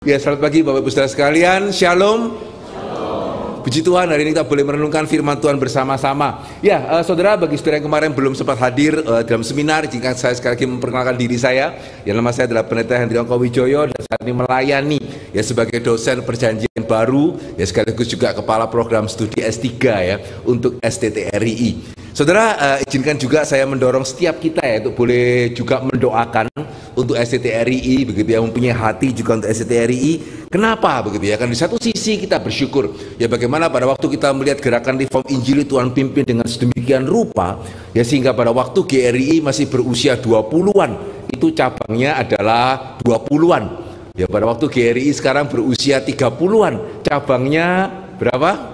Ya, selamat pagi Bapak Ibu Saudara sekalian. Shalom. Puji Tuhan, hari ini kita boleh merenungkan firman Tuhan bersama-sama. Ya, saudara, bagi saudara yang kemarin belum sempat hadir dalam seminar, jika saya sekali lagi memperkenalkan diri saya. Ya, nama saya adalah Pendeta Hendrianko Wijoyo dan saat ini melayani ya sebagai dosen perjanjian baru, ya sekaligus juga kepala program studi S3 ya untuk STTRI. Saudara, izinkan juga saya mendorong setiap kita ya untuk boleh juga mendoakan untuk STTRI, begitu ya, mempunyai hati juga untuk STTRI. Kenapa begitu ya? Kan di satu sisi kita bersyukur ya bagaimana pada waktu kita melihat gerakan reform Injili Tuhan pimpin dengan sedemikian rupa ya, sehingga pada waktu GRI masih berusia 20-an itu cabangnya adalah 20-an. Ya, pada waktu GRI sekarang berusia 30-an, cabangnya berapa?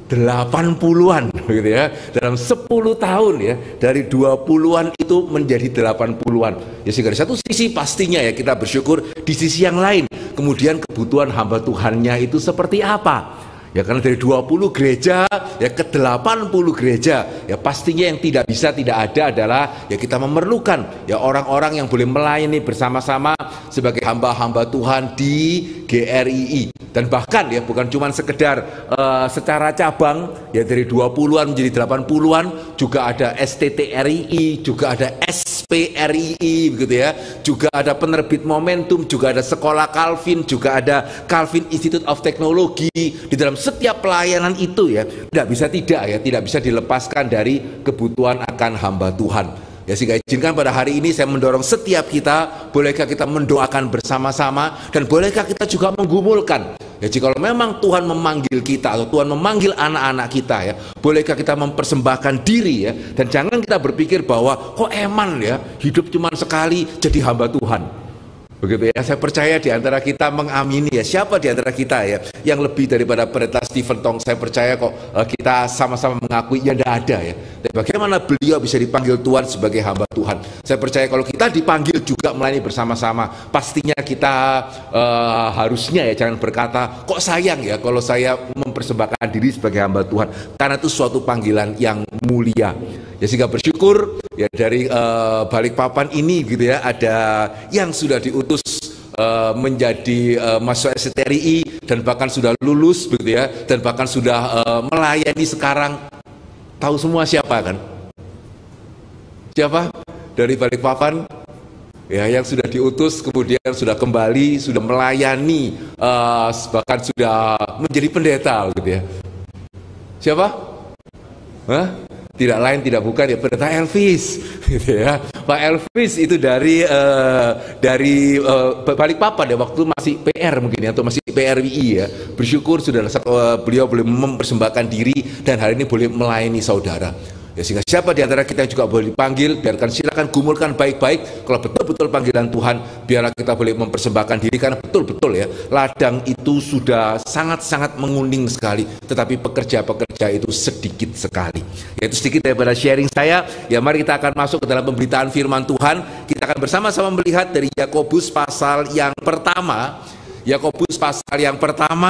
80-an gitu ya. Dalam 10 tahun ya, dari 20-an itu menjadi 80-an. Ya, sehingga di satu sisi pastinya ya kita bersyukur, di sisi yang lain kemudian kebutuhan hamba Tuhannya itu seperti apa? Ya, karena dari 20 gereja ya ke 80 gereja, ya pastinya yang tidak bisa tidak ada adalah ya kita memerlukan ya orang-orang yang boleh melayani bersama-sama sebagai hamba-hamba Tuhan di GRII. Dan bahkan ya bukan cuma sekedar secara cabang ya dari 20-an menjadi 80-an, juga ada STTRI, juga ada SPRII begitu ya. Juga ada penerbit Momentum, juga ada Sekolah Calvin, juga ada Calvin Institute of Technology. Di dalam setiap pelayanan itu ya tidak bisa dilepaskan dari kebutuhan akan hamba Tuhan. Ya, sehingga izinkan pada hari ini saya mendorong setiap kita, bolehkah kita mendoakan bersama-sama, dan bolehkah kita juga menggumulkan ya, jika memang Tuhan memanggil kita atau Tuhan memanggil anak-anak kita ya, bolehkah kita mempersembahkan diri ya, dan jangan kita berpikir bahwa kok eman ya hidup cuma sekali jadi hamba Tuhan. Begitu ya, saya percaya di antara kita mengamini ya, siapa di antara kita ya yang lebih daripada Pendeta Stephen Tong. Saya percaya kok kita sama-sama mengakui ya tidak ada ya. Tapi bagaimana beliau bisa dipanggil Tuhan sebagai hamba Tuhan? Saya percaya kalau kita dipanggil juga melayani bersama-sama, pastinya kita harusnya ya jangan berkata kok sayang ya kalau saya mempersembahkan diri sebagai hamba Tuhan, karena itu suatu panggilan yang mulia. Ya, sehingga bersyukur ya dari Balikpapan ini gitu ya, ada yang sudah diutus menjadi mahasiswa STRI dan bahkan sudah lulus begitu ya, dan bahkan sudah melayani sekarang. Tahu semua siapa kan? Siapa dari Balikpapan ya yang sudah diutus kemudian sudah kembali, sudah melayani, bahkan sudah menjadi pendeta gitu ya. Siapa? Hah? Tidak lain tidak bukan ya Pendeta Elvis gitu ya. Pak Elvis itu dari Balikpapan ya, waktu masih PR mungkin ya, atau masih PRWI ya. Bersyukur sudah beliau boleh mempersembahkan diri dan hari ini boleh melayani saudara. Ya, sehingga siapa di antara kita yang juga boleh dipanggil, biarkan silakan gumulkan baik-baik. Kalau betul-betul panggilan Tuhan, biarlah kita boleh mempersembahkan diri, karena betul-betul ya ladang itu sudah sangat-sangat menguning sekali, tetapi pekerja-pekerja itu sedikit sekali. Ya, itu sedikit daripada sharing saya. Ya, mari kita akan masuk ke dalam pemberitaan firman Tuhan. Kita akan bersama-sama melihat dari Yakobus pasal yang pertama. Yakobus pasal yang pertama.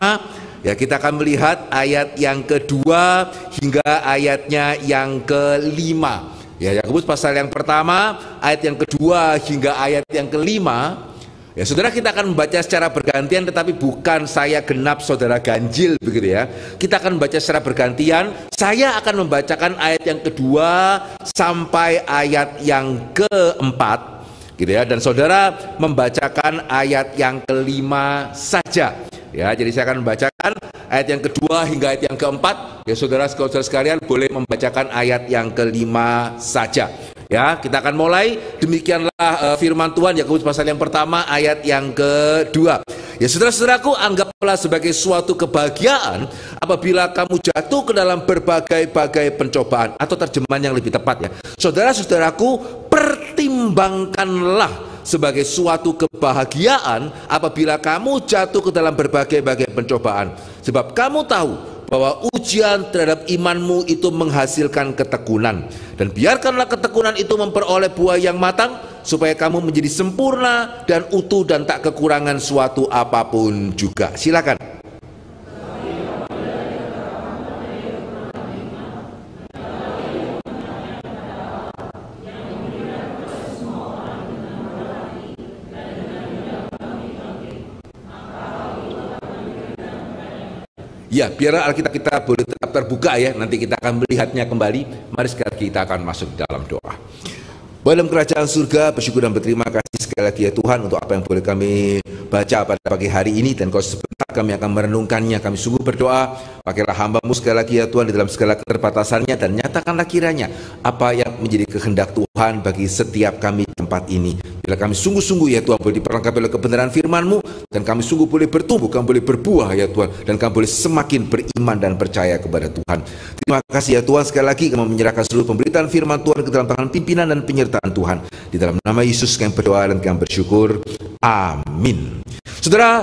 Ya, kita akan melihat ayat yang kedua hingga ayatnya yang kelima. Ya, Yakobus pasal yang pertama, ayat yang kedua hingga ayat yang kelima. Ya, saudara, kita akan membaca secara bergantian, tetapi bukan saya genap saudara ganjil begitu ya. Kita akan membaca secara bergantian. Saya akan membacakan ayat yang kedua sampai ayat yang keempat gitu ya, dan saudara membacakan ayat yang kelima saja. Ya, jadi saya akan membacakan ayat yang kedua hingga ayat yang keempat. Ya, saudara-saudara sekalian boleh membacakan ayat yang kelima saja. Ya, kita akan mulai. Demikianlah firman Tuhan, Yakobus pasal yang pertama ayat yang kedua. Ya, saudara-saudaraku, anggaplah sebagai suatu kebahagiaan apabila kamu jatuh ke dalam berbagai-bagai pencobaan, atau terjemahan yang lebih tepat ya, saudara-saudaraku, pertimbangkanlah sebagai suatu kebahagiaan apabila kamu jatuh ke dalam berbagai-bagai pencobaan, sebab kamu tahu bahwa ujian terhadap imanmu itu menghasilkan ketekunan, dan biarkanlah ketekunan itu memperoleh buah yang matang, supaya kamu menjadi sempurna dan utuh dan tak kekurangan suatu apapun juga. Silakan. Ya, biar Alkitab kita boleh tetap terbuka ya, nanti kita akan melihatnya kembali. Mari sekali kita akan masuk dalam doa. Dalam kerajaan surga, bersyukur dan berterima kasih sekali lagi ya Tuhan untuk apa yang boleh kami baca pada pagi hari ini, dan kalau sebentar kami akan merenungkannya. Kami sungguh berdoa, pakailah hamba-Mu sekali lagi ya Tuhan di dalam segala keterbatasannya, dan nyatakanlah kiranya apa yang menjadi kehendak Tuhan bagi setiap kami di tempat ini. Bila kami sungguh-sungguh ya Tuhan boleh diperlengkapi oleh kebenaran firman-Mu, dan kami sungguh boleh bertumbuh, kami boleh berbuah ya Tuhan, dan kami boleh semakin beriman dan percaya kepada Tuhan. Terima kasih ya Tuhan, sekali lagi kami menyerahkan seluruh pemberitaan firman Tuhan ke dalam tangan pimpinan dan penyertaan Tuhan. Di dalam nama Yesus kami berdoa dan kami bersyukur. Amin. Saudara,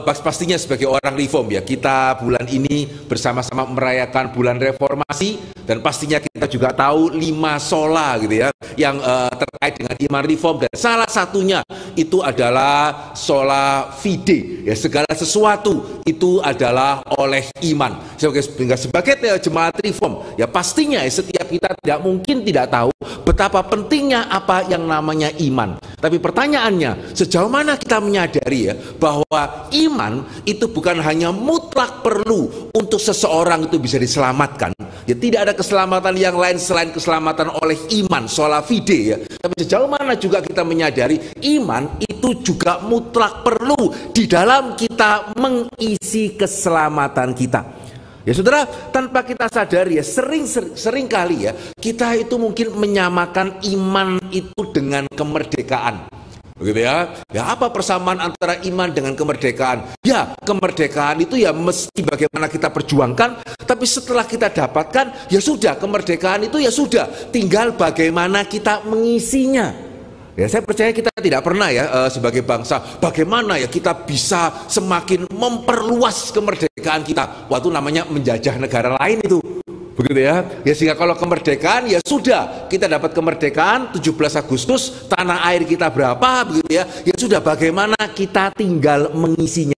pastinya sebagai orang reform ya, kita bulan ini bersama-sama merayakan bulan reformasi, dan pastinya kita juga tahu 5 sola gitu ya yang terkait dengan iman reform, dan salah satunya itu adalah sola fide ya, segala sesuatu itu adalah oleh iman. Sebagai jemaat reform ya, pastinya ya, setiap kita tidak mungkin tidak tahu betapa pentingnya apa yang namanya iman. Tapi pertanyaannya, sejauh mana kita menyadari ya bahwa iman itu bukan hanya mutlak perlu untuk seseorang itu bisa diselamatkan. Ya, tidak ada keselamatan yang lain selain keselamatan oleh iman, sola fide ya. Tapi sejauh mana juga kita menyadari iman itu juga mutlak perlu di dalam kita mengisi keselamatan kita. Ya saudara, tanpa kita sadari ya, sering kali ya kita itu mungkin menyamakan iman itu dengan kemerdekaan. Begitu ya. Ya, apa persamaan antara iman dengan kemerdekaan? Ya, kemerdekaan itu ya mesti bagaimana kita perjuangkan, tapi setelah kita dapatkan ya sudah, kemerdekaan itu ya sudah, tinggal bagaimana kita mengisinya. Ya, saya percaya kita tidak pernah ya sebagai bangsa, bagaimana ya kita bisa semakin memperluas kemerdekaan kita. Waktu namanya menjajah negara lain itu. Begitu ya. Ya, sehingga kalau kemerdekaan ya sudah, kita dapat kemerdekaan 17 Agustus, tanah air kita berapa begitu ya. Ya sudah, bagaimana kita tinggal mengisinya.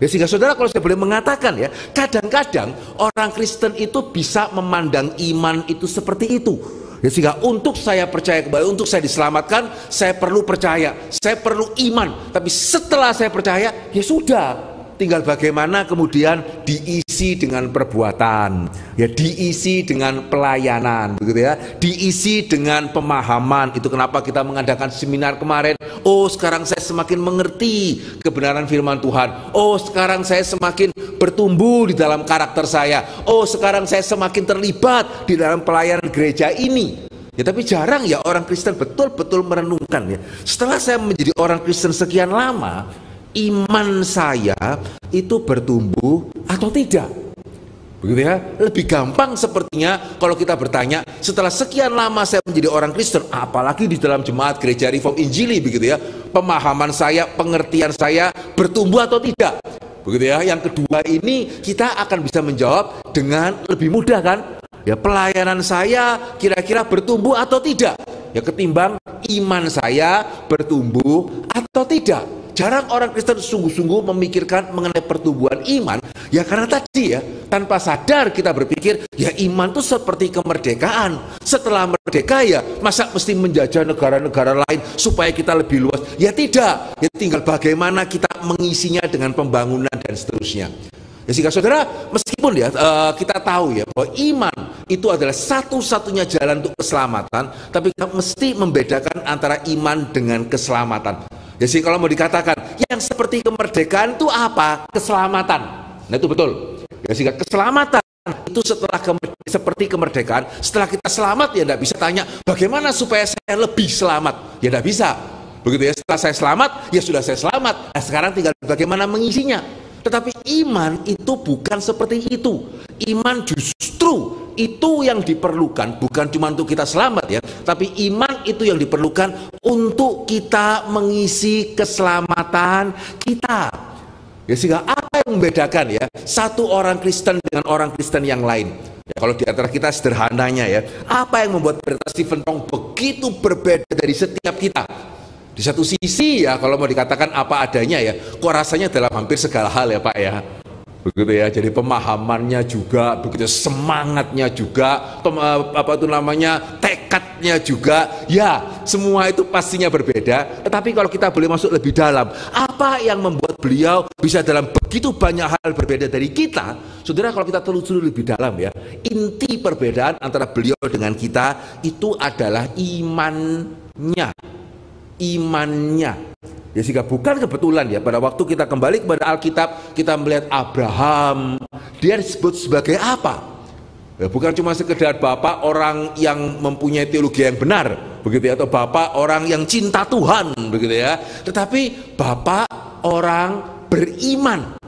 Ya, sehingga saudara, kalau saya boleh mengatakan ya, kadang-kadang orang Kristen itu bisa memandang iman itu seperti itu. Ya, sehingga untuk saya percaya kembali, untuk saya diselamatkan, saya perlu percaya, saya perlu iman. Tapi setelah saya percaya, ya sudah, tinggal bagaimana kemudian diisi dengan perbuatan, ya diisi dengan pelayanan, begitu ya, diisi dengan pemahaman. Itu kenapa kita mengadakan seminar kemarin. Oh, sekarang saya semakin mengerti kebenaran firman Tuhan. Oh, sekarang saya semakin bertumbuh di dalam karakter saya. Oh, sekarang saya semakin terlibat di dalam pelayanan gereja ini. Ya, tapi jarang ya orang Kristen betul-betul merenungkan ya. Setelah saya menjadi orang Kristen sekian lama, iman saya itu bertumbuh atau tidak? Begitu ya. Lebih gampang sepertinya kalau kita bertanya, setelah sekian lama saya menjadi orang Kristen, apalagi di dalam jemaat gereja Reform Injili begitu ya, pemahaman saya, pengertian saya bertumbuh atau tidak? Begitu ya. Yang kedua ini kita akan bisa menjawab dengan lebih mudah kan? Ya, pelayanan saya kira-kira bertumbuh atau tidak? Ya, ketimbang iman saya bertumbuh atau tidak. Jarang orang Kristen sungguh-sungguh memikirkan mengenai pertumbuhan iman. Ya, karena tadi ya, tanpa sadar kita berpikir, ya iman itu seperti kemerdekaan. Setelah merdeka ya, masa mesti menjajah negara-negara lain supaya kita lebih luas? Ya tidak. Ya, tinggal bagaimana kita mengisinya dengan pembangunan dan seterusnya. Ya, sehingga saudara, meskipun ya kita tahu ya bahwa iman itu adalah satu-satunya jalan untuk keselamatan, tapi kita mesti membedakan antara iman dengan keselamatan. Ya, sih kalau mau dikatakan yang seperti kemerdekaan itu apa? Keselamatan. Nah, itu betul. Ya, sehingga keselamatan itu seperti kemerdekaan. Setelah kita selamat ya tidak bisa tanya bagaimana supaya saya lebih selamat. Ya tidak bisa. Begitu ya, setelah saya selamat ya sudah saya selamat. Nah, sekarang tinggal bagaimana mengisinya. Tetapi iman itu bukan seperti itu. Iman justru itu yang diperlukan, bukan cuma untuk kita selamat ya, tapi iman itu yang diperlukan untuk kita mengisi keselamatan kita. Ya, sehingga apa yang membedakan ya satu orang Kristen dengan orang Kristen yang lain? Ya, kalau di antara kita sederhananya ya, apa yang membuat Pendeta Stephen Tong begitu berbeda dari setiap kita? Di satu sisi ya, kalau mau dikatakan apa adanya ya, kok rasanya dalam hampir segala hal ya Pak ya, begitu ya. Jadi pemahamannya juga begitu, semangatnya juga, tekadnya juga, ya semua itu pastinya berbeda. Tetapi kalau kita boleh masuk lebih dalam, apa yang membuat beliau bisa dalam begitu banyak hal berbeda dari kita? Saudara, kalau kita telusuri lebih dalam ya, inti perbedaan antara beliau dengan kita itu adalah imannya. Ya, sehingga bukan kebetulan ya, pada waktu kita kembali kepada Alkitab, kita melihat Abraham, dia disebut sebagai apa? Ya, bukan cuma sekedar bapak orang yang mempunyai teologi yang benar, begitu ya, atau bapak orang yang cinta Tuhan, begitu ya, tetapi bapak orang beriman.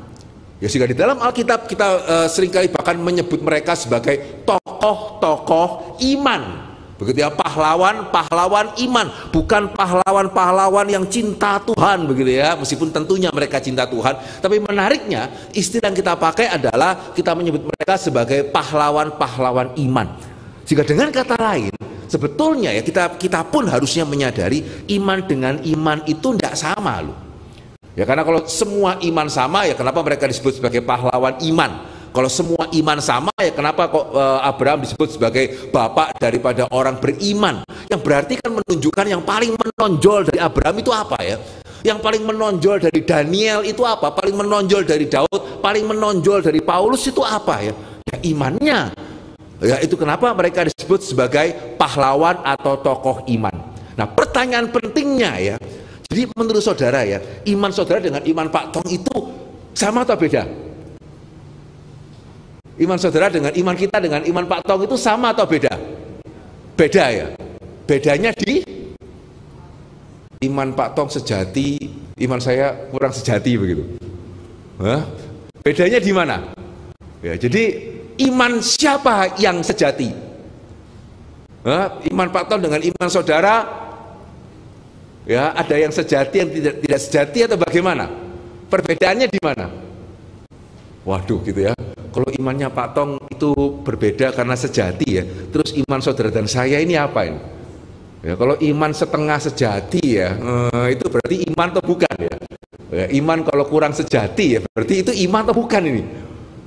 Ya, sehingga di dalam Alkitab kita seringkali bahkan menyebut mereka sebagai tokoh-tokoh iman. Begitu ya, pahlawan iman, bukan pahlawan yang cinta Tuhan, begitu ya, meskipun tentunya mereka cinta Tuhan, tapi menariknya istilah yang kita pakai adalah kita menyebut mereka sebagai pahlawan iman. Jika dengan kata lain, sebetulnya ya kita pun harusnya menyadari iman dengan iman itu tidak sama loh. Ya, karena kalau semua iman sama, ya kenapa mereka disebut sebagai pahlawan iman? Kalau semua iman sama, ya kenapa kok Abraham disebut sebagai bapak daripada orang beriman? Yang berarti kan menunjukkan yang paling menonjol dari Abraham itu apa ya? Yang paling menonjol dari Daniel itu apa? Paling menonjol dari Daud, paling menonjol dari Paulus itu apa ya? Ya, imannya. Ya, itu kenapa mereka disebut sebagai pahlawan atau tokoh iman. Nah, pertanyaan pentingnya ya, jadi menurut saudara ya, iman saudara dengan iman Pak Tong itu sama atau beda? Iman saudara dengan iman kita dengan iman Pak Tong itu sama atau beda? Beda ya. Bedanya di iman Pak Tong sejati, iman saya kurang sejati begitu. Hah? Bedanya di mana? Ya, jadi iman siapa yang sejati? Hah? Iman Pak Tong dengan iman saudara, ya ada yang sejati, yang tidak sejati, atau bagaimana? Perbedaannya di mana? Waduh, gitu ya. Kalau imannya Pak Tong itu berbeda karena sejati ya, terus iman saudara dan saya ini apa ini? Ya, kalau iman setengah sejati ya, itu berarti iman atau bukan ya? Ya, iman kalau kurang sejati ya, berarti itu iman atau bukan ini?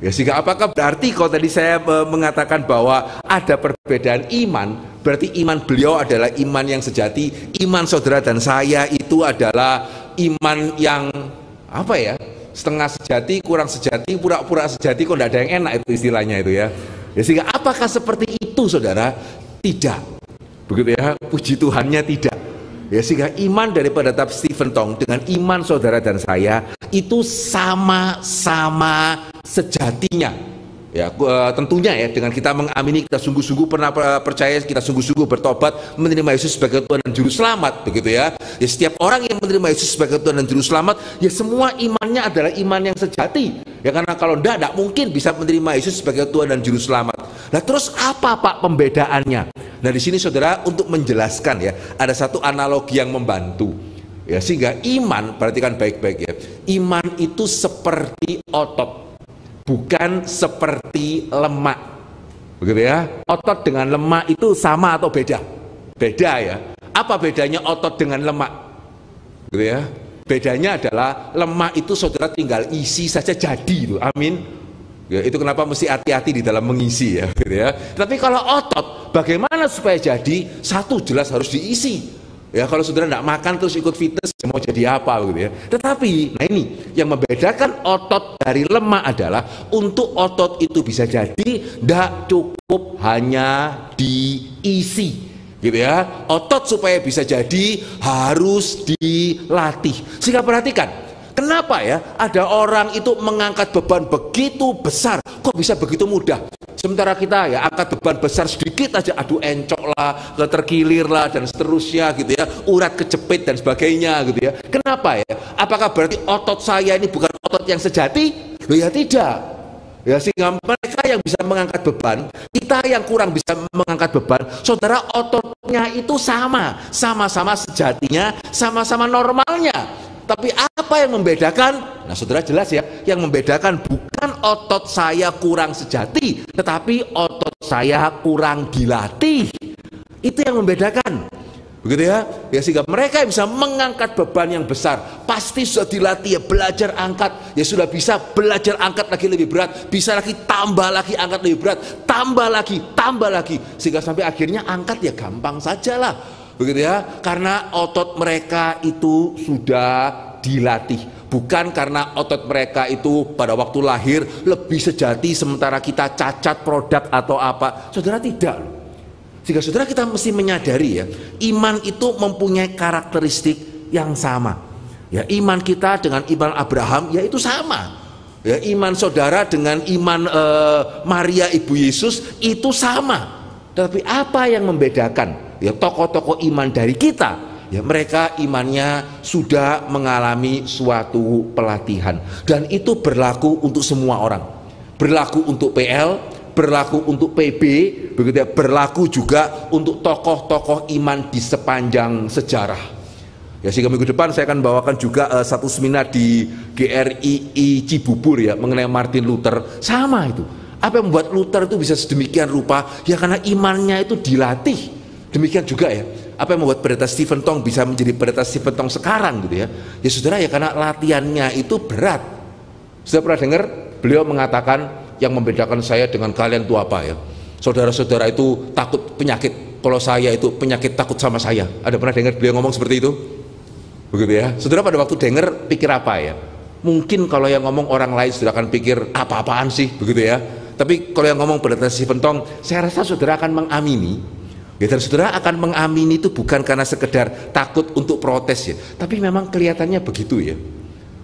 Ya, sehingga apakah berarti kalau tadi saya mengatakan bahwa ada perbedaan iman, berarti iman beliau adalah iman yang sejati, iman saudara dan saya itu adalah iman yang apa ya? Setengah sejati, kurang sejati, pura-pura sejati, kok tidak ada yang enak itu istilahnya itu ya. Ya, sehingga apakah seperti itu saudara? Tidak, begitu ya, puji Tuhannya tidak. Ya, sehingga iman daripada Tab Stephen Tong dengan iman saudara dan saya itu sama-sama sejatinya. Ya, tentunya ya, dengan kita mengamini, kita sungguh-sungguh pernah percaya, kita sungguh-sungguh bertobat menerima Yesus sebagai Tuhan dan Juru Selamat, begitu ya. Ya, setiap orang yang menerima Yesus sebagai Tuhan dan Juru Selamat, ya semua imannya adalah iman yang sejati. Ya, karena kalau tidak mungkin bisa menerima Yesus sebagai Tuhan dan Juru Selamat. Nah, terus apa Pak pembedaannya? Nah, di sini saudara, untuk menjelaskan ya, ada satu analogi yang membantu. Ya, sehingga iman, perhatikan baik-baik ya. Iman itu seperti otot, bukan seperti lemak, begitu ya. Otot dengan lemak itu sama atau beda? Beda ya. Apa bedanya otot dengan lemak? Gitu ya. Bedanya adalah lemak itu saudara tinggal isi saja jadi itu. Amin. Ya, itu kenapa mesti hati-hati di dalam mengisi ya, gitu ya. Tapi kalau otot, bagaimana supaya jadi? Satu, jelas harus diisi. Ya, kalau saudara tidak makan terus ikut fitness, mau jadi apa gitu ya. Tetapi, nah ini yang membedakan otot dari lemak adalah untuk otot itu bisa jadi, tidak cukup hanya diisi, gitu ya. Otot supaya bisa jadi harus dilatih. Sehingga perhatikan, kenapa ya ada orang itu mengangkat beban begitu besar, kok bisa begitu mudah? Sementara kita ya angkat beban besar sedikit aja, aduh encok lah, terkilir lah, dan seterusnya gitu ya, urat kejepit dan sebagainya gitu ya. Kenapa ya? Apakah berarti otot saya ini bukan otot yang sejati? Loh ya tidak. Ya, sehingga mereka yang bisa mengangkat beban, kita yang kurang bisa mengangkat beban, saudara ototnya itu sama-sama sejatinya, sama-sama normalnya. Tapi apa yang membedakan? Nah, saudara jelas ya, yang membedakan bukan otot saya kurang sejati, tetapi otot saya kurang dilatih. Itu yang membedakan. begitu ya. Ya sehingga mereka yang bisa mengangkat beban yang besar, pasti sudah dilatih ya, belajar angkat, ya sudah bisa belajar angkat lagi lebih berat, bisa lagi tambah lagi angkat lebih berat, tambah lagi, sehingga sampai akhirnya angkat ya gampang sajalah, begitu ya. Karena otot mereka itu sudah dilatih. Bukan karena otot mereka itu pada waktu lahir lebih sejati sementara kita cacat produk atau apa. Saudara, tidak. Sehingga saudara, kita mesti menyadari ya, iman itu mempunyai karakteristik yang sama. Ya, iman kita dengan iman Abraham ya itu sama. Ya, iman saudara dengan iman Maria ibu Yesus itu sama. Tetapi apa yang membedakan ya tokoh-tokoh iman dari kita? Ya, mereka imannya sudah mengalami suatu pelatihan, dan itu berlaku untuk semua orang, berlaku untuk PL, berlaku untuk PB, begitu ya, berlaku juga untuk tokoh-tokoh iman di sepanjang sejarah. Ya, sehingga minggu depan saya akan bawakan juga satu seminar di GRII Cibubur ya mengenai Martin Luther. Sama itu. Apa yang membuat Luther itu bisa sedemikian rupa? Ya karena imannya itu dilatih. Demikian juga ya, apa yang membuat pendeta Stephen Tong bisa menjadi pendeta Stephen Tong sekarang gitu ya. Ya saudara, ya karena latihannya itu berat. Sudah pernah dengar beliau mengatakan, yang membedakan saya dengan kalian itu apa ya? Saudara-saudara itu takut penyakit, kalau saya itu penyakit takut sama saya. Ada pernah dengar beliau ngomong seperti itu? Begitu ya. Saudara, pada waktu dengar pikir apa ya? Mungkin kalau yang ngomong orang lain saudara akan pikir apa-apaan sih, begitu ya. Tapi kalau yang ngomong pendeta Stephen Tong, saya rasa saudara akan mengamini. Ya, dan saudara akan mengamini itu bukan karena sekedar takut untuk protes ya, tapi memang kelihatannya begitu ya.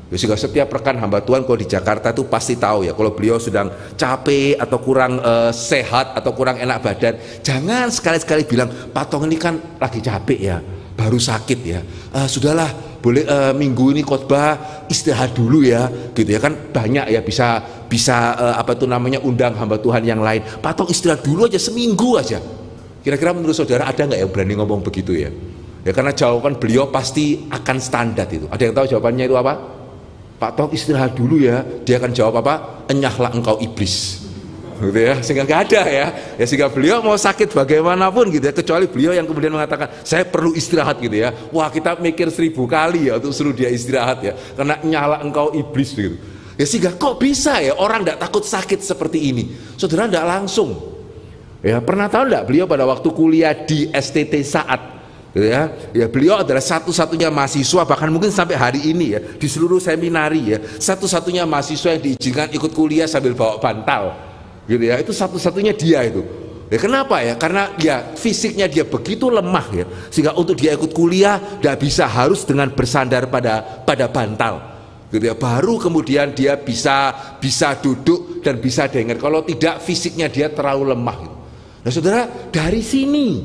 Ya, sehingga setiap rekan hamba Tuhan kalau di Jakarta itu pasti tahu ya, kalau beliau sedang capek atau kurang sehat atau kurang enak badan, jangan sekali-sekali bilang, Pak Tong ini kan lagi capek ya, baru sakit ya, sudahlah boleh minggu ini khotbah istirahat dulu ya, gitu ya. Kan banyak ya bisa apa itu namanya undang hamba Tuhan yang lain, Pak Tong istirahat dulu aja seminggu aja. Kira-kira menurut saudara ada nggak yang berani ngomong begitu ya? Ya karena jawaban beliau pasti akan standar itu. Ada yang tahu jawabannya itu apa? Pak Tong istirahat dulu ya. Dia akan jawab apa? Enyahlah engkau iblis. Gitu ya. Sehingga nggak ada ya. Ya sehingga beliau mau sakit bagaimanapun gitu ya. Kecuali beliau yang kemudian mengatakan saya perlu istirahat gitu ya. Wah, kita mikir 1000 kali ya untuk suruh dia istirahat ya. Karena enyahlah engkau iblis gitu. Ya sehingga kok bisa ya orang nggak takut sakit seperti ini? Saudara, nggak langsung. Ya, pernah tahu enggak beliau pada waktu kuliah di STT Saat gitu ya. Ya, beliau adalah satu-satunya mahasiswa, bahkan mungkin sampai hari ini ya, di seluruh seminari ya, satu-satunya mahasiswa yang diizinkan ikut kuliah sambil bawa bantal. Gitu ya. Itu satu-satunya dia itu. Ya, kenapa ya? Karena ya fisiknya dia begitu lemah ya, sehingga untuk dia ikut kuliah tidak bisa, harus dengan bersandar pada bantal. Gitu ya. Baru kemudian dia bisa duduk dan bisa dengar. Kalau tidak, fisiknya dia terlalu lemah gitu. Nah saudara, dari sini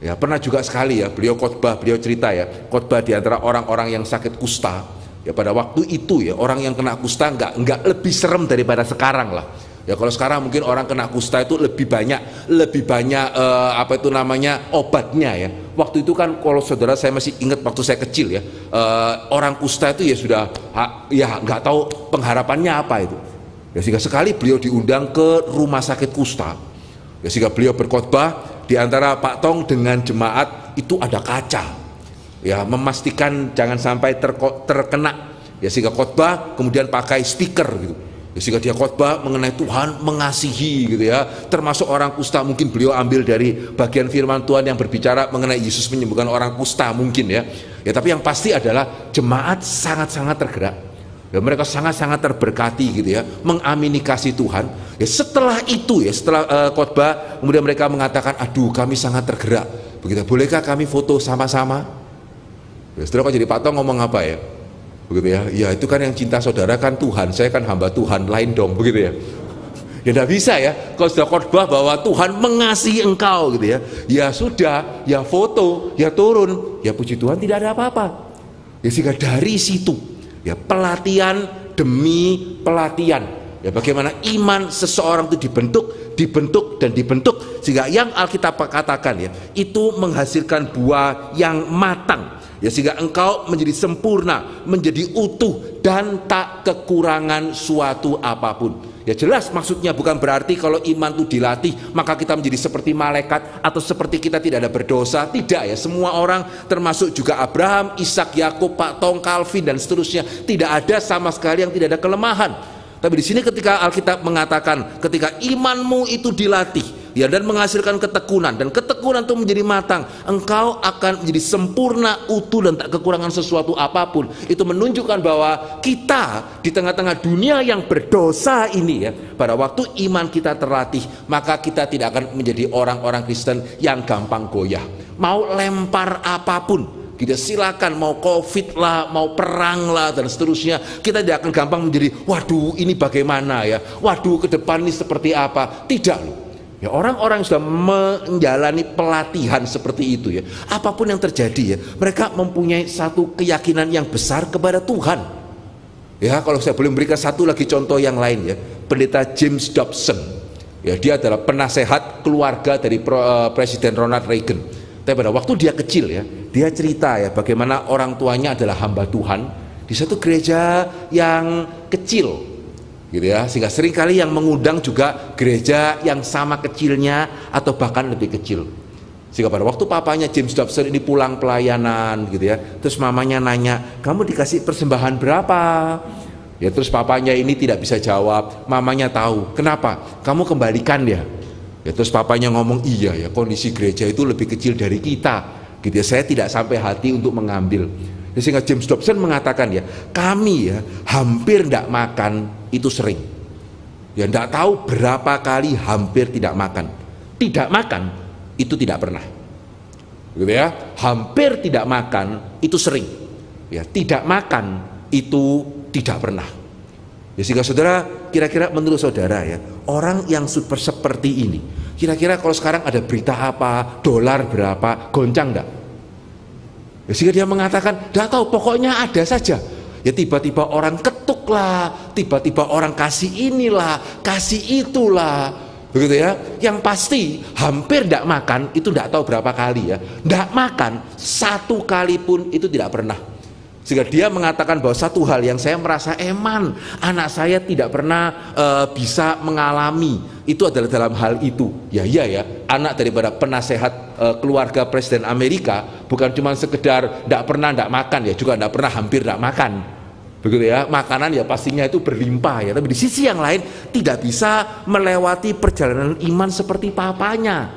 ya pernah juga sekali ya beliau khotbah, beliau cerita ya, khotbah di antara orang-orang yang sakit kusta. Ya pada waktu itu ya orang yang kena kusta nggak lebih serem daripada sekarang lah. Ya kalau sekarang mungkin orang kena kusta itu lebih banyak apa itu namanya obatnya ya. Waktu itu kan kalau saudara, saya masih ingat waktu saya kecil ya, orang kusta itu ya sudah ya nggak tahu pengharapannya apa itu. Ya sehingga sekali beliau diundang ke rumah sakit kusta. Ya sehingga beliau berkhotbah di antara Pak Tong dengan jemaat itu ada kaca. Ya, memastikan jangan sampai terkena. Ya sehingga khotbah kemudian pakai speaker gitu. Ya, sehingga dia khotbah mengenai Tuhan mengasihi gitu ya. Termasuk orang kusta, mungkin beliau ambil dari bagian firman Tuhan yang berbicara mengenai Yesus menyembuhkan orang kusta mungkin ya. Ya tapi yang pasti adalah jemaat sangat-sangat tergerak. Ya, mereka sangat-sangat terberkati gitu ya, mengamini kasih Tuhan. Ya, setelah itu ya, setelah khotbah, kemudian mereka mengatakan, aduh kami sangat tergerak. Begitu, bolehkah kami foto sama-sama? Ya, setelah kok jadi Pak Tong ngomong apa ya? Begitu ya, ya itu kan yang cinta saudara kan Tuhan, saya kan hamba Tuhan, lain dong, begitu ya. Ya tidak bisa ya, kalau sudah khotbah bahwa Tuhan mengasihi engkau gitu ya, ya sudah, ya foto, ya turun, ya puji Tuhan tidak ada apa-apa. Ya sehingga dari situ ya pelatihan demi pelatihan ya, bagaimana iman seseorang itu dibentuk sehingga yang Alkitab katakan ya itu menghasilkan buah yang matang ya, sehingga engkau menjadi sempurna, menjadi utuh dan tak kekurangan suatu apapun. Ya jelas maksudnya bukan berarti kalau iman itu dilatih maka kita menjadi seperti malaikat atau seperti kita tidak ada berdosa. Tidak ya, semua orang termasuk juga Abraham, Ishak, Yakub, Pak Tong, Calvin dan seterusnya, tidak ada sama sekali yang tidak ada kelemahan. Tapi di sini ketika Alkitab mengatakan ketika imanmu itu dilatih ya dan menghasilkan ketekunan, dan ketekunan itu menjadi matang, engkau akan menjadi sempurna, utuh dan tak kekurangan sesuatu apapun. Itu menunjukkan bahwa kita di tengah-tengah dunia yang berdosa ini ya, pada waktu iman kita terlatih, maka kita tidak akan menjadi orang-orang Kristen yang gampang goyah, mau lempar apapun. Kita silakan, mau covid lah, mau perang lah dan seterusnya, kita tidak akan gampang menjadi waduh ini bagaimana ya, waduh ke depan ini seperti apa. Tidak loh ya, orang-orang yang sudah menjalani pelatihan seperti itu ya, apapun yang terjadi ya, mereka mempunyai satu keyakinan yang besar kepada Tuhan ya. Kalau saya boleh memberikan satu lagi contoh yang lain ya, pendeta James Dobson ya, dia adalah penasehat keluarga dari Presiden Ronald Reagan. Tapi pada waktu dia kecil ya, dia cerita ya bagaimana orang tuanya adalah hamba Tuhan di satu gereja yang kecil gitu ya, sehingga seringkali yang mengundang juga gereja yang sama kecilnya atau bahkan lebih kecil. Sehingga pada waktu papanya James Dobson ini pulang pelayanan gitu ya, terus mamanya nanya, kamu dikasih persembahan berapa? Ya terus papanya ini tidak bisa jawab, mamanya tahu, kenapa? Kamu kembalikan ya. Ya terus papanya ngomong, iya ya kondisi gereja itu lebih kecil dari kita gitu ya, saya tidak sampai hati untuk mengambil. Ya, sehingga James Dobson mengatakan ya, kami ya hampir tidak makan itu sering ya, tidak tahu berapa kali hampir tidak makan. Tidak makan itu tidak pernah gitu ya, hampir tidak makan itu sering ya, tidak makan itu tidak pernah ya. Sehingga saudara, kira-kira menurut saudara ya, orang yang super seperti ini, kira-kira kalau sekarang ada berita apa, dolar berapa, goncang enggak? Ya, sehingga dia mengatakan, enggak tahu, pokoknya ada saja. Ya tiba-tiba orang ketuk lah, tiba-tiba orang kasih inilah, kasih itulah, begitu ya. Yang pasti hampir enggak makan itu enggak tahu berapa kali ya. Enggak makan satu kali pun itu tidak pernah. Sehingga dia mengatakan bahwa satu hal yang saya merasa eman, anak saya tidak pernah bisa mengalami itu adalah dalam hal itu. Ya iya ya, anak daripada penasehat keluarga Presiden Amerika bukan cuma sekedar tidak pernah tidak makan ya, juga tidak pernah hampir tidak makan. Begitu ya, makanan ya pastinya itu berlimpah ya. Tapi di sisi yang lain tidak bisa melewati perjalanan iman seperti papanya.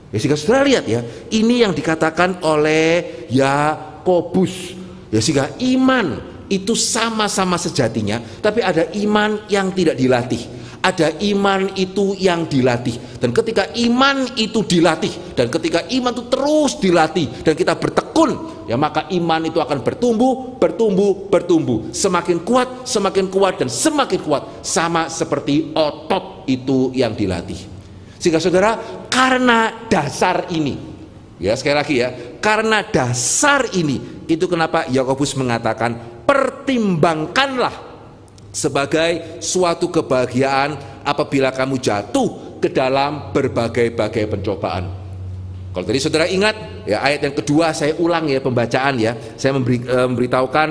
Ya sehingga saudara lihat ya, ini yang dikatakan oleh Yakobus. Ya sehingga iman itu sama-sama sejatinya, tapi ada iman yang tidak dilatih, ada iman itu yang dilatih. Dan ketika iman itu dilatih, dan ketika iman itu terus dilatih, dan kita bertekun, ya maka iman itu akan bertumbuh, bertumbuh, bertumbuh, semakin kuat, dan semakin kuat, sama seperti otot itu yang dilatih. Sehingga saudara, karena dasar ini, ya sekali lagi ya, karena dasar ini, itu kenapa Yakobus mengatakan pertimbangkanlah sebagai suatu kebahagiaan apabila kamu jatuh ke dalam berbagai-bagai pencobaan. Kalau tadi saudara ingat ya, ayat yang kedua saya ulang ya pembacaan ya, saya memberitahukan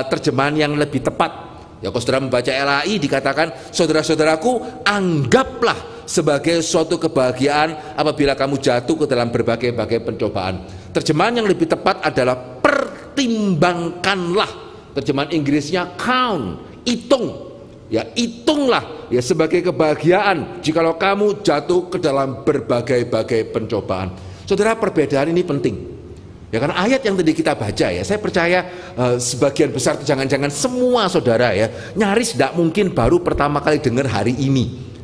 terjemahan yang lebih tepat. Ya kalau saudara membaca LAI dikatakan, saudara-saudaraku anggaplah sebagai suatu kebahagiaan apabila kamu jatuh ke dalam berbagai-bagai pencobaan. Terjemahan yang lebih tepat adalah pertimbangkanlah. Terjemahan Inggrisnya count, hitung. Ya hitunglah ya sebagai kebahagiaan jikalau kamu jatuh ke dalam berbagai-bagai pencobaan. Saudara, perbedaan ini penting. Ya karena ayat yang tadi kita baca ya, saya percaya sebagian besar, jangan-jangan semua saudara ya, nyaris tidak mungkin baru pertama kali dengar hari ini.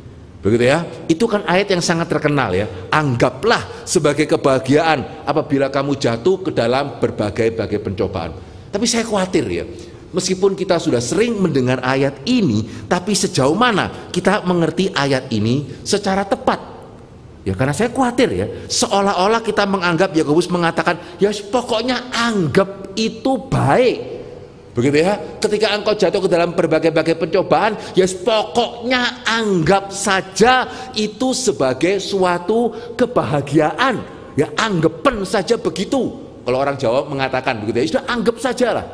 Begitu ya, itu kan ayat yang sangat terkenal ya. Anggaplah sebagai kebahagiaan apabila kamu jatuh ke dalam berbagai-bagai pencobaan. Tapi saya khawatir ya, meskipun kita sudah sering mendengar ayat ini, tapi sejauh mana kita mengerti ayat ini secara tepat. Ya karena saya khawatir ya, seolah-olah kita menganggap, Yakobus mengatakan, ya pokoknya anggap itu baik. Begitu ya, ketika engkau jatuh ke dalam berbagai-bagai pencobaan, ya pokoknya anggap saja itu sebagai suatu kebahagiaan. Ya anggapan saja begitu. Kalau orang Jawa mengatakan begitu ya, sudah anggap saja lah.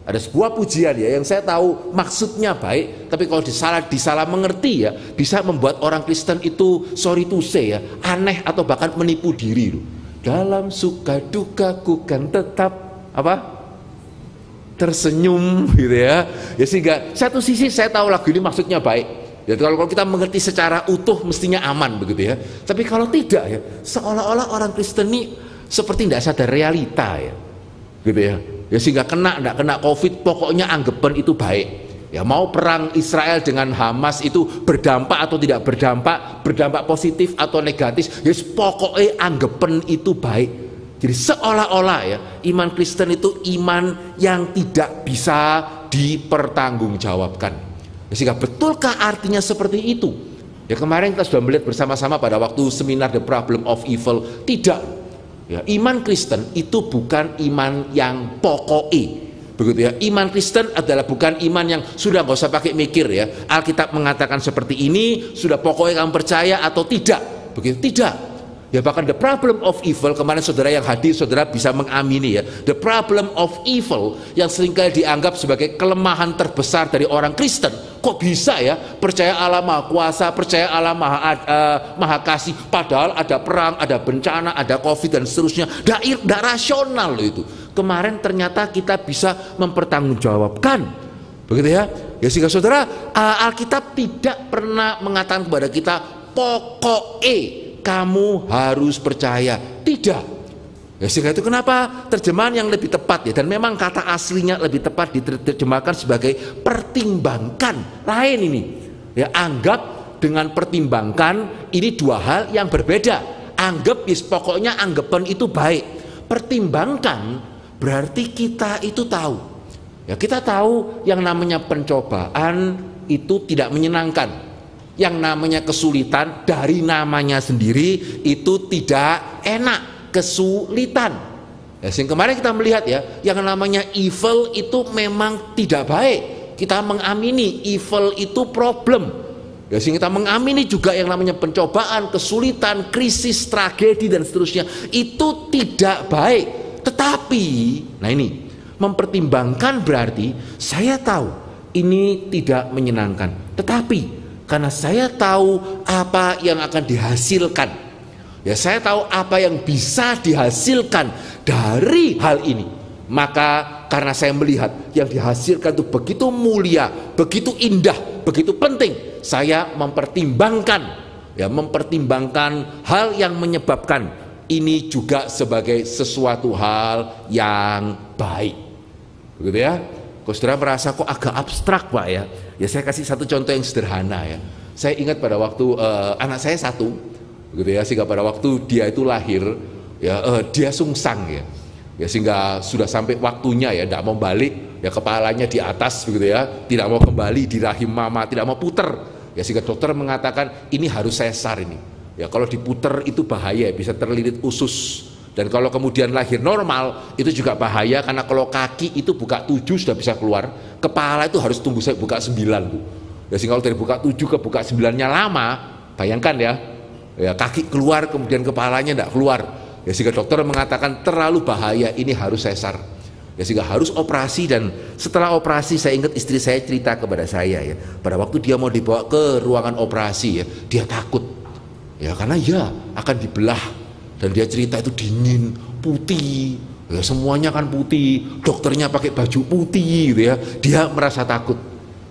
Ada sebuah pujian ya yang saya tahu maksudnya baik, tapi kalau disalah mengerti ya bisa membuat orang Kristen itu sorry to say ya aneh atau bahkan menipu diri loh. Dalam suka dukaku kan tetap tersenyum gitu ya. Ya sehingga satu sisi saya tahu lagu ini maksudnya baik. Ya kalau kita mengerti secara utuh mestinya aman begitu ya. Tapi kalau tidak ya seolah-olah orang Kristen ini seperti tidak sadar realita ya. Gitu ya. Ya sehingga enggak kena COVID pokoknya anggapan itu baik. Ya mau perang Israel dengan Hamas itu berdampak atau tidak berdampak positif atau negatif, ya pokoknya anggapan itu baik. Jadi seolah-olah ya iman Kristen itu iman yang tidak bisa dipertanggungjawabkan. Ya, sehingga betulkah artinya seperti itu? Ya kemarin kita sudah melihat bersama-sama pada waktu seminar The Problem of Evil, tidak. Ya, iman Kristen itu bukan iman yang pokoknya, begitu ya. Iman Kristen adalah bukan iman yang sudah nggak usah pakai mikir ya. Alkitab mengatakan seperti ini, sudah pokoknya kamu percaya atau tidak, begitu tidak. Ya bahkan the problem of evil kemarin saudara yang hadir saudara bisa mengamini ya. The problem of evil yang seringkali dianggap sebagai kelemahan terbesar dari orang Kristen. Kok bisa ya percaya Allah Maha Kuasa, percaya Allah Maha Kasih, padahal ada perang, ada bencana, ada COVID dan seterusnya. Tidak rasional loh itu. Kemarin ternyata kita bisa mempertanggungjawabkan, begitu ya. Ya sehingga saudara Alkitab tidak pernah mengatakan kepada kita pokoknya kamu harus percaya, tidak. Ya sehingga itu kenapa terjemahan yang lebih tepat ya, dan memang kata aslinya lebih tepat diterjemahkan sebagai pertimbangkan. Lain ini ya, anggap dengan pertimbangkan ini dua hal yang berbeda. Anggap pokoknya anggapan itu baik. Pertimbangkan berarti kita itu tahu ya, kita tahu yang namanya pencobaan itu tidak menyenangkan. Yang namanya kesulitan dari namanya sendiri itu tidak enak, kesulitan. Ya, sehingga kemarin kita melihat ya, yang namanya evil itu memang tidak baik. Kita mengamini evil itu problem. Ya, sehingga kita mengamini juga yang namanya pencobaan, kesulitan, krisis, tragedi dan seterusnya itu tidak baik. Tetapi, nah ini mempertimbangkan berarti saya tahu ini tidak menyenangkan. Tetapi karena saya tahu apa yang akan dihasilkan, ya saya tahu apa yang bisa dihasilkan dari hal ini, maka karena saya melihat yang dihasilkan itu begitu mulia, begitu indah, begitu penting, saya mempertimbangkan hal yang menyebabkan ini juga sebagai sesuatu hal yang baik, begitu ya. Kalau saudara merasa kok agak abstrak Pak ya, ya saya kasih satu contoh yang sederhana ya. Saya ingat pada waktu anak saya satu, gitu ya, sehingga pada waktu dia itu lahir, ya dia sungsang ya, sehingga sudah sampai waktunya ya, tidak mau balik, ya kepalanya di atas, begitu ya, tidak mau kembali di rahim mama, tidak mau puter, ya sehingga dokter mengatakan ini harus sesar ini, ya kalau diputer itu bahaya, bisa terlilit usus. Dan kalau kemudian lahir normal itu juga bahaya, karena kalau kaki itu buka 7 sudah bisa keluar, kepala itu harus tunggu saya buka 9 Bu. Ya sehingga kalau dari buka 7 ke buka 9-nya lama, bayangkan ya kaki keluar kemudian kepalanya tidak keluar. Ya sehingga dokter mengatakan terlalu bahaya, ini harus sesar. Ya sehingga harus operasi, dan setelah operasi saya ingat istri saya cerita kepada saya ya, pada waktu dia mau dibawa ke ruangan operasi ya, dia takut. Ya karena ya akan dibelah. Dan dia cerita itu dingin, putih, ya semuanya kan putih, dokternya pakai baju putih gitu ya, dia merasa takut.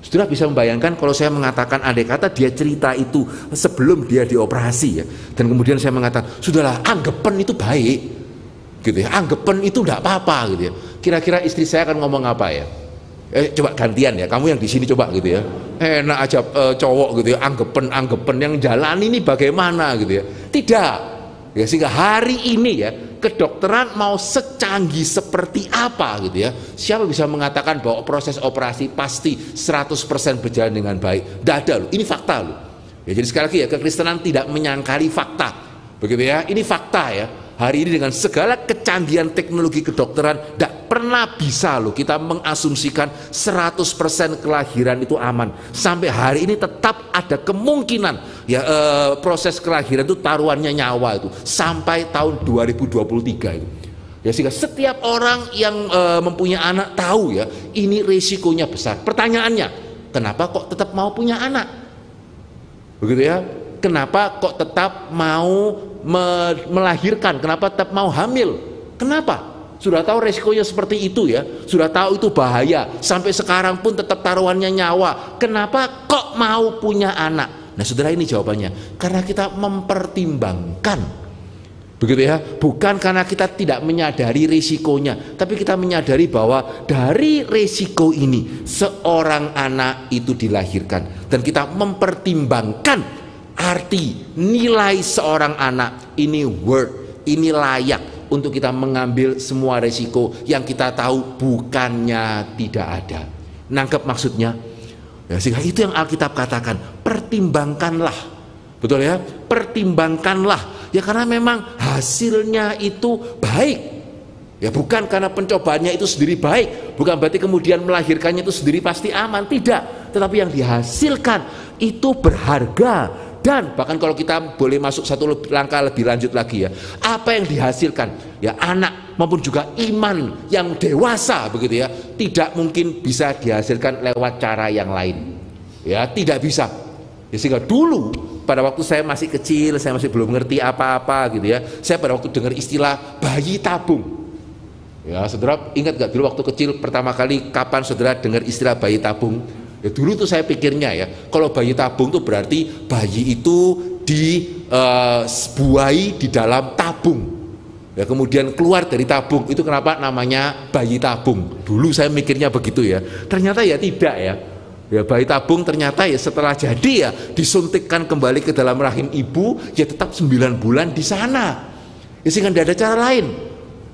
Sudah bisa membayangkan kalau saya mengatakan, andai kata dia cerita itu sebelum dia dioperasi ya, dan kemudian saya mengatakan, sudahlah anggapan itu baik, gitu ya, anggapan itu tidak apa-apa gitu ya. Kira-kira istri saya akan ngomong apa ya? Coba gantian ya, kamu yang di sini coba gitu ya. Enak aja cowok gitu ya, anggapan yang jalan ini bagaimana gitu ya? Tidak. Ya, sehingga hari ini ya kedokteran mau secanggih seperti apa gitu ya, siapa bisa mengatakan bahwa proses operasi pasti 100% berjalan dengan baik? Tidak ada loh, ini fakta loh ya. Jadi sekali lagi ya, kekristenan tidak menyangkali fakta, begitu ya, ini fakta ya. Hari ini dengan segala kecanggihan teknologi kedokteran tidak pernah bisa loh kita mengasumsikan 100% kelahiran itu aman. Sampai hari ini tetap ada kemungkinan ya proses kelahiran itu taruhannya nyawa itu sampai tahun 2023 itu. Ya, sehingga setiap orang yang mempunyai anak tahu ya, ini resikonya besar. Pertanyaannya, kenapa kok tetap mau punya anak? Begitu ya. Kenapa kok tetap mau melahirkan? Kenapa tetap mau hamil? Kenapa? Sudah tahu resikonya seperti itu ya. Sudah tahu itu bahaya. Sampai sekarang pun tetap taruhannya nyawa. Kenapa kok mau punya anak? Nah, saudara, ini jawabannya. Karena kita mempertimbangkan. Begitu ya, bukan karena kita tidak menyadari risikonya, tapi kita menyadari bahwa dari risiko ini seorang anak itu dilahirkan, dan kita mempertimbangkan arti nilai seorang anak ini worth, ini layak untuk kita mengambil semua risiko yang kita tahu bukannya tidak ada. Nangkep maksudnya? Ya, sehingga itu yang Alkitab katakan, pertimbangkanlah. Betul ya, pertimbangkanlah. Ya, karena memang hasilnya itu baik. Ya, bukan karena pencobaannya itu sendiri baik, bukan berarti kemudian melahirkannya itu sendiri pasti aman, tidak. Tetapi yang dihasilkan itu berharga. Dan bahkan kalau kita boleh masuk satu langkah lebih lanjut lagi ya, apa yang dihasilkan? Ya, anak maupun juga iman yang dewasa, begitu ya, tidak mungkin bisa dihasilkan lewat cara yang lain. Ya, tidak bisa. Ya, sehingga dulu pada waktu saya masih kecil, saya masih belum mengerti apa-apa gitu ya, saya pada waktu dengar istilah bayi tabung. Ya, saudara ingat gak dulu waktu kecil pertama kali kapan saudara dengar istilah bayi tabung? Ya, dulu tuh saya pikirnya ya, kalau bayi tabung tuh berarti bayi itu dibuai di dalam tabung. Ya, kemudian keluar dari tabung, itu kenapa namanya bayi tabung. Dulu saya mikirnya begitu ya. Ternyata ya tidak ya. Ya, bayi tabung ternyata ya setelah jadi ya disuntikkan kembali ke dalam rahim ibu, ya tetap 9 bulan di sana. Ya, sehingga tidak ada cara lain.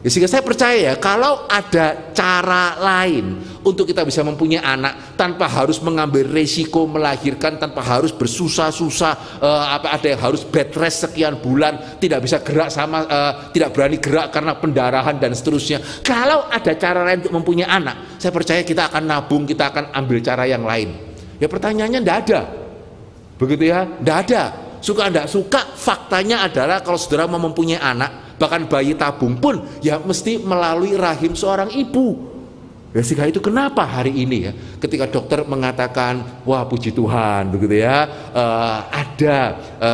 Ya, sehingga saya percaya ya, kalau ada cara lain untuk kita bisa mempunyai anak tanpa harus mengambil resiko melahirkan, tanpa harus bersusah-susah, ada yang harus bed rest sekian bulan, tidak bisa gerak tidak berani gerak karena pendarahan dan seterusnya. Kalau ada cara lain untuk mempunyai anak, saya percaya kita akan nabung, kita akan ambil cara yang lain. Ya, pertanyaannya tidak ada. Begitu ya, tidak ada. Suka tidak suka, faktanya adalah kalau saudara mau mempunyai anak, bahkan bayi tabung pun ya mesti melalui rahim seorang ibu. Ya, sehingga itu kenapa hari ini ya, ketika dokter mengatakan wah puji Tuhan begitu ya, ada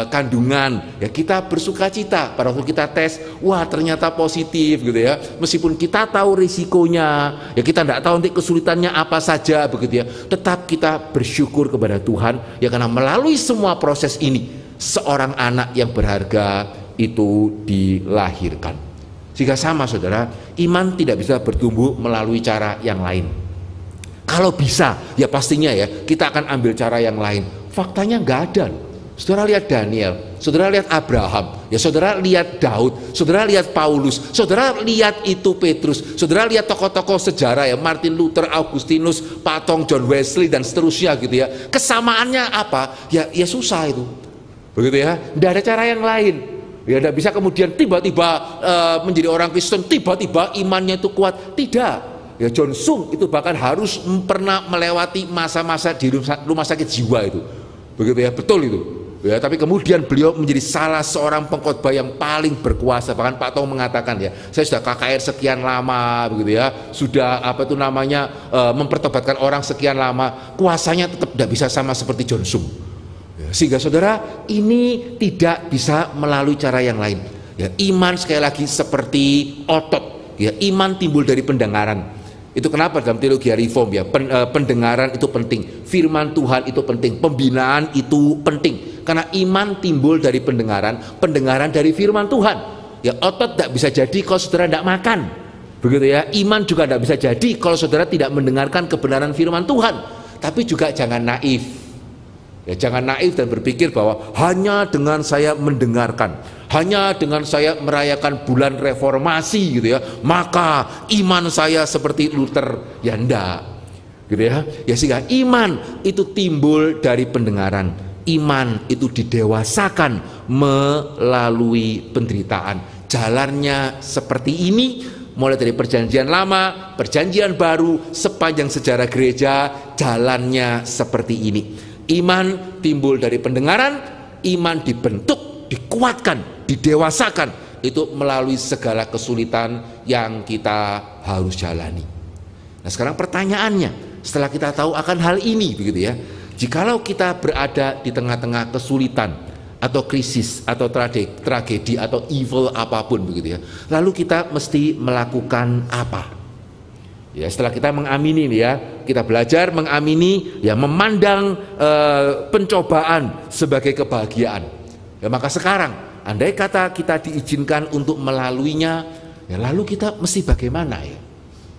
kandungan, ya kita bersuka cita. Pada waktu kita tes, wah ternyata positif gitu ya, meskipun kita tahu risikonya, ya kita tidak tahu nanti kesulitannya apa saja begitu ya, tetap kita bersyukur kepada Tuhan ya, karena melalui semua proses ini seorang anak yang berharga itu dilahirkan. Jika sama saudara, iman tidak bisa bertumbuh melalui cara yang lain. Kalau bisa, ya pastinya ya kita akan ambil cara yang lain. Faktanya nggak ada. Saudara lihat Daniel, saudara lihat Abraham, ya saudara lihat Daud, saudara lihat Paulus, saudara lihat itu Petrus, saudara lihat tokoh-tokoh sejarah ya, Martin Luther, Augustinus, Patong, John Wesley dan seterusnya gitu ya. Kesamaannya apa? Ya susah itu. Begitu ya, tidak ada cara yang lain. Ya, tidak bisa kemudian tiba-tiba menjadi orang Kristen, tiba-tiba imannya itu kuat. Tidak. Ya, John Sung itu bahkan harus pernah melewati masa-masa di rumah sakit jiwa itu. Begitu ya, betul itu. Ya, tapi kemudian beliau menjadi salah seorang pengkhotbah yang paling berkuasa. Bahkan Pak Tong mengatakan ya, saya sudah KKR sekian lama, begitu ya, sudah mempertobatkan orang sekian lama, kuasanya tetap tidak bisa sama seperti John Sung. Sehingga saudara, ini tidak bisa melalui cara yang lain. Ya, iman sekali lagi seperti otot. Ya, iman timbul dari pendengaran. Itu kenapa dalam teologi reform ya, pendengaran itu penting, firman Tuhan itu penting, pembinaan itu penting. Karena iman timbul dari pendengaran, pendengaran dari firman Tuhan. Ya, otot tidak bisa jadi kalau saudara tidak makan. Begitu ya, iman juga tidak bisa jadi kalau saudara tidak mendengarkan kebenaran firman Tuhan. Tapi juga jangan naif. Ya, jangan naif dan berpikir bahwa hanya dengan saya mendengarkan, hanya dengan saya merayakan bulan reformasi gitu ya, maka iman saya seperti Luther. Ya enggak. Gitu ya. Ya, sehingga iman itu timbul dari pendengaran. Iman itu didewasakan melalui penderitaan. Jalannya seperti ini mulai dari perjanjian lama, perjanjian baru, sepanjang sejarah gereja jalannya seperti ini. Iman timbul dari pendengaran, iman dibentuk, dikuatkan, didewasakan itu melalui segala kesulitan yang kita harus jalani. Nah, sekarang pertanyaannya, setelah kita tahu akan hal ini begitu ya, jikalau kita berada di tengah-tengah kesulitan atau krisis atau tragedi atau evil apapun begitu ya, lalu kita mesti melakukan apa? Ya, setelah kita mengamini ya, kita belajar mengamini ya, memandang pencobaan sebagai kebahagiaan. Ya, maka sekarang andai kata kita diizinkan untuk melaluinya, ya lalu kita mesti bagaimana ya?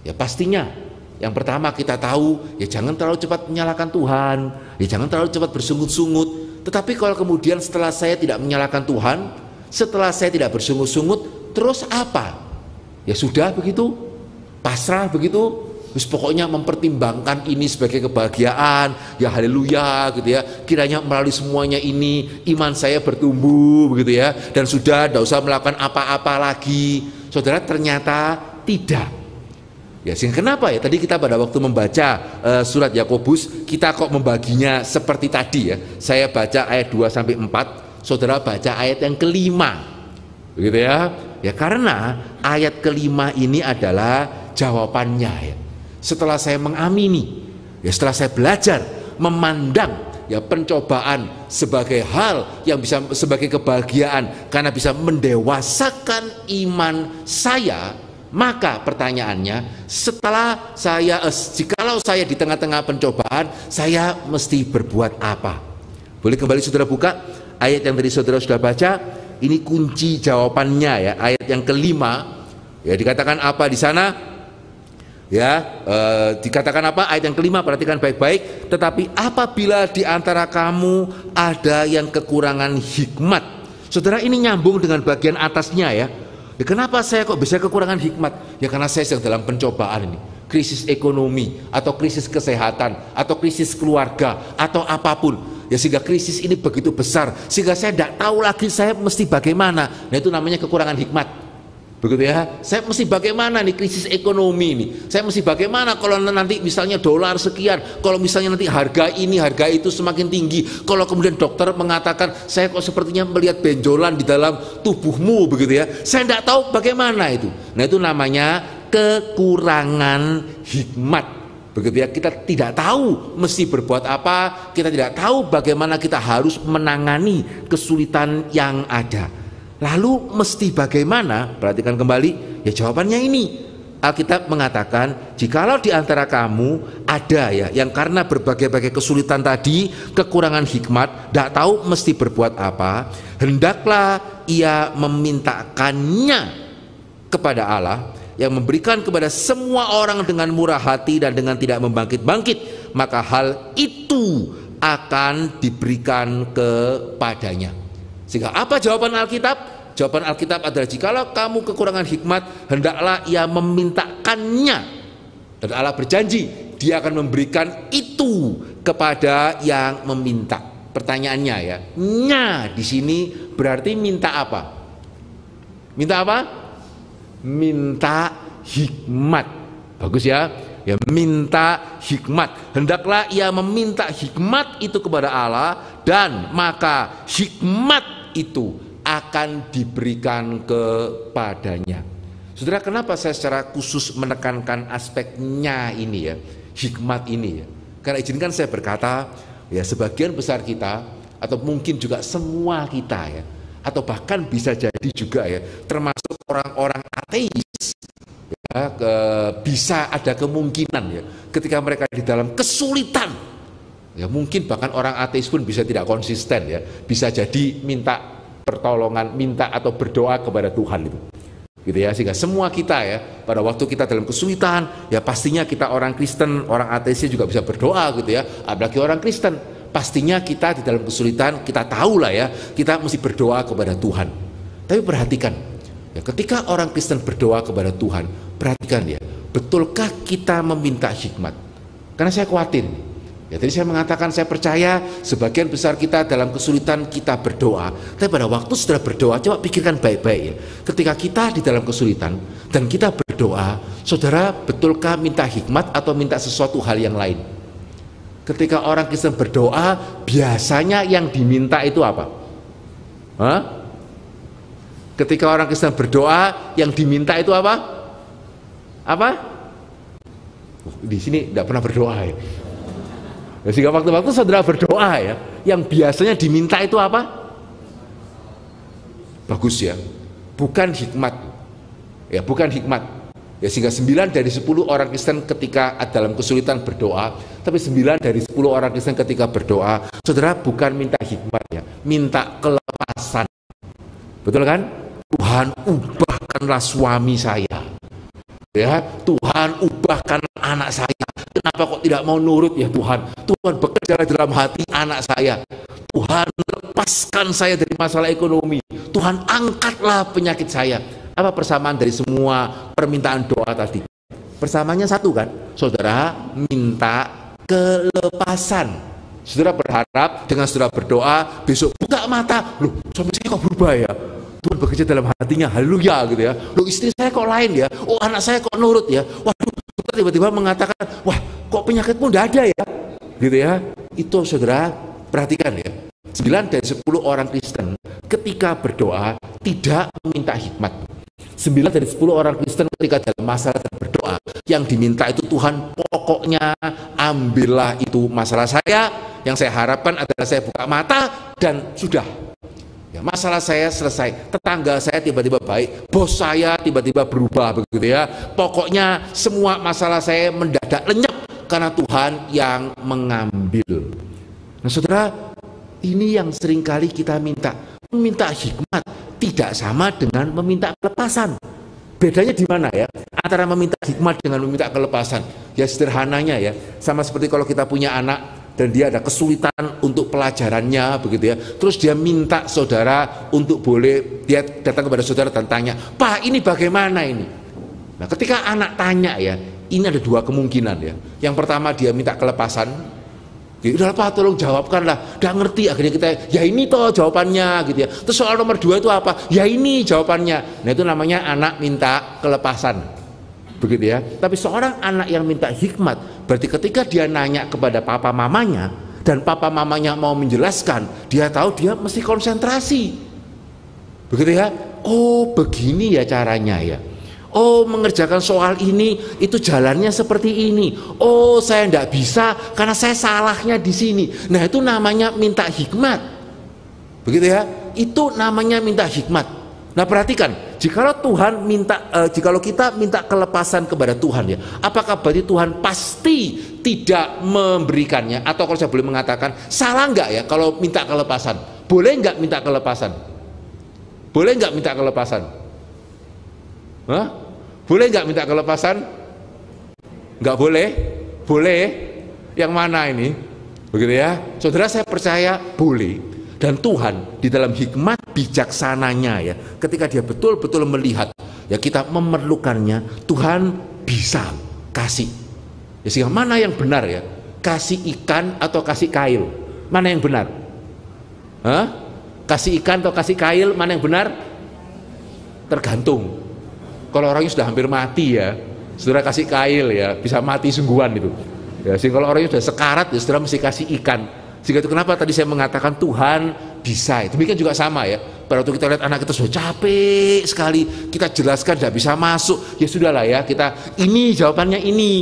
Ya pastinya yang pertama kita tahu ya, jangan terlalu cepat menyalahkan Tuhan, ya jangan terlalu cepat bersungut-sungut. Tetapi kalau kemudian setelah saya tidak menyalahkan Tuhan, setelah saya tidak bersungut-sungut, terus apa? Ya sudah begitu, pasrah begitu, terus pokoknya mempertimbangkan ini sebagai kebahagiaan, ya haleluya gitu ya, kiranya melalui semuanya ini iman saya bertumbuh begitu ya, dan sudah tidak usah melakukan apa-apa lagi. Saudara, ternyata tidak ya. Sehingga kenapa ya tadi kita pada waktu membaca surat Yakobus, kita kok membaginya seperti tadi ya, saya baca ayat 2-4, saudara baca ayat yang kelima begitu ya. Ya karena ayat kelima ini adalah jawabannya ya. Setelah saya mengamini, ya setelah saya belajar memandang ya pencobaan sebagai hal yang bisa sebagai kebahagiaan karena bisa mendewasakan iman saya, maka pertanyaannya, setelah saya jikalau saya di tengah-tengah pencobaan, saya mesti berbuat apa? Boleh kembali saudara buka ayat yang tadi saudara sudah baca. Ini kunci jawabannya ya, ayat yang kelima ya, dikatakan apa di sana ya, dikatakan apa ayat yang kelima, perhatikan baik-baik. Tetapi apabila di antara kamu ada yang kekurangan hikmat, saudara, ini nyambung dengan bagian atasnya ya. Ya kenapa saya kok bisa kekurangan hikmat? Ya karena saya sedang dalam pencobaan ini, krisis ekonomi atau krisis kesehatan atau krisis keluarga atau apapun ya, sehingga krisis ini begitu besar sehingga saya tidak tahu lagi saya mesti bagaimana. Nah itu namanya kekurangan hikmat begitu ya. Saya mesti bagaimana nih krisis ekonomi ini, saya mesti bagaimana kalau nanti misalnya dolar sekian, kalau misalnya nanti harga ini harga itu semakin tinggi, kalau kemudian dokter mengatakan saya kok sepertinya melihat benjolan di dalam tubuhmu begitu ya, saya tidak tahu bagaimana itu. Nah itu namanya kekurangan hikmat begitu ya. Kita tidak tahu mesti berbuat apa, kita tidak tahu bagaimana kita harus menangani kesulitan yang ada. Lalu mesti bagaimana? Perhatikan kembali ya, jawabannya ini. Alkitab mengatakan, jikalau di antara kamu ada ya yang karena berbagai-bagai kesulitan tadi, kekurangan hikmat, tidak tahu mesti berbuat apa, hendaklah ia memintakannya kepada Allah yang memberikan kepada semua orang dengan murah hati dan dengan tidak membangkit-bangkit, maka hal itu akan diberikan kepadanya. Sehingga apa jawaban Alkitab? Jawaban Alkitab adalah, jikalau kamu kekurangan hikmat, hendaklah ia memintakannya. Dan Allah berjanji dia akan memberikan itu kepada yang meminta. Pertanyaannya ya, nya di sini berarti minta apa? Minta apa? Minta hikmat. Bagus ya. Ya, minta hikmat. Hendaklah ia meminta hikmat itu kepada Allah, dan maka hikmat itu akan diberikan kepadanya. Saudara, kenapa saya secara khusus menekankan aspeknya ini ya, hikmat ini ya? Karena izinkan saya berkata, ya sebagian besar kita atau mungkin juga semua kita ya, atau bahkan bisa jadi juga ya, termasuk orang-orang ateis ya, bisa ada kemungkinan ya, ketika mereka di dalam kesulitan ya, mungkin bahkan orang ateis pun bisa tidak konsisten ya, bisa jadi minta pertolongan, minta atau berdoa kepada Tuhan gitu ya. Sehingga semua kita ya, pada waktu kita dalam kesulitan ya, pastinya kita orang Kristen, orang ateisnya juga bisa berdoa gitu ya, apalagi orang Kristen. Pastinya kita di dalam kesulitan, kita tahu lah ya, kita mesti berdoa kepada Tuhan. Tapi perhatikan ya, ketika orang Kristen berdoa kepada Tuhan, perhatikan ya, betulkah kita meminta hikmat? Karena saya khawatir ya, tadi saya mengatakan saya percaya sebagian besar kita dalam kesulitan kita berdoa. Tapi pada waktu sudah berdoa, coba pikirkan baik-baik ya, ketika kita di dalam kesulitan dan kita berdoa, saudara betulkah minta hikmat atau minta sesuatu hal yang lain? Ketika orang Kristen berdoa, biasanya yang diminta itu apa? Hah? Ketika orang Kristen berdoa, yang diminta itu apa? Apa? Di sini tidak pernah berdoa ya. Sehingga waktu-waktu saudara berdoa ya, yang biasanya diminta itu apa? Bagus ya, bukan hikmat. Ya, bukan hikmat. Ya, sehingga 9 dari 10 orang Kristen ketika dalam kesulitan berdoa, tapi 9 dari 10 orang Kristen ketika berdoa, saudara bukan minta hikmat ya, minta kelepasan. Betul kan? Tuhan ubahkanlah suami saya. Ya, Tuhan ubahkan anak saya. Kenapa kok tidak mau nurut ya Tuhan? Tuhan bekerja dalam hati anak saya. Tuhan lepaskan saya dari masalah ekonomi. Tuhan angkatlah penyakit saya. Apa persamaan dari semua permintaan doa tadi? Persamaannya satu kan? Saudara minta kelepasan. Saudara berharap dengan saudara berdoa besok buka mata, loh suami saya kok berubah ya? Tuhan bekerja dalam hatinya, haleluya gitu ya. Loh istri saya kok lain ya? Oh anak saya kok nurut ya? Waduh, kita tiba-tiba mengatakan, wah kok penyakitmu tidak ada ya? Gitu ya. Itu saudara perhatikan ya. 9 dari 10 orang Kristen ketika berdoa tidak meminta hikmat. 9 dari 10 orang Kristen ketika dalam masalah berdoa, yang diminta itu Tuhan pokoknya ambillah itu masalah saya. Yang saya harapkan adalah saya buka mata dan sudah. Ya, masalah saya selesai, tetangga saya tiba-tiba baik, bos saya tiba-tiba berubah begitu ya. Pokoknya semua masalah saya mendadak lenyap karena Tuhan yang mengambil. Nah saudara, ini yang seringkali kita minta. Meminta hikmat tidak sama dengan meminta kelepasan. Bedanya di mana ya? Antara meminta hikmat dengan meminta kelepasan. Ya sederhananya ya, sama seperti kalau kita punya anak dan dia ada kesulitan untuk pelajarannya begitu ya, terus dia minta saudara untuk boleh dia datang kepada saudara dan tanya, Pak ini bagaimana ini? Nah ketika anak tanya ya, ini ada dua kemungkinan ya. Yang pertama dia minta kelepasan, ya udah Pak tolong jawabkanlah, udah ngerti. Akhirnya kita ya ini toh jawabannya gitu ya. Terus soal nomor 2 itu apa? Ya ini jawabannya. Nah itu namanya anak minta kelepasan begitu ya. Tapi seorang anak yang minta hikmat, berarti ketika dia nanya kepada papa mamanya dan papa mamanya mau menjelaskan, dia tahu dia mesti konsentrasi begitu ya. Oh begini ya caranya ya. Oh mengerjakan soal ini itu jalannya seperti ini. Oh saya tidak bisa karena saya salahnya di sini. Nah itu namanya minta hikmat begitu ya. Itu namanya minta hikmat. Nah perhatikan, jikalau Tuhan minta, jikalau kita minta kelepasan kepada Tuhan ya, apakah berarti Tuhan pasti tidak memberikannya? Atau kalau saya boleh mengatakan, salah nggak ya kalau minta kelepasan? Boleh nggak minta kelepasan? Boleh nggak minta kelepasan? Hah? Boleh nggak minta kelepasan? Nggak boleh? Boleh? Yang mana ini? Begitu ya, saudara saya percaya boleh. Dan Tuhan di dalam hikmat bijaksananya ya, ketika dia betul-betul melihat ya kita memerlukannya, Tuhan bisa kasih. Ya, sehingga mana yang benar ya? Kasih ikan atau kasih kail? Mana yang benar? Hah? Kasih ikan atau kasih kail? Mana yang benar? Tergantung. Kalau orangnya sudah hampir mati ya, saudara kasih kail ya, bisa mati sungguhan itu. Ya, sehingga kalau orangnya sudah sekarat ya saudara mesti kasih ikan. Sehingga itu kenapa tadi saya mengatakan Tuhan bisa. Demikian juga sama ya. Pada waktu kita lihat anak kita sudah capek sekali, kita jelaskan tidak bisa masuk, ya sudahlah ya, kita ini jawabannya ini.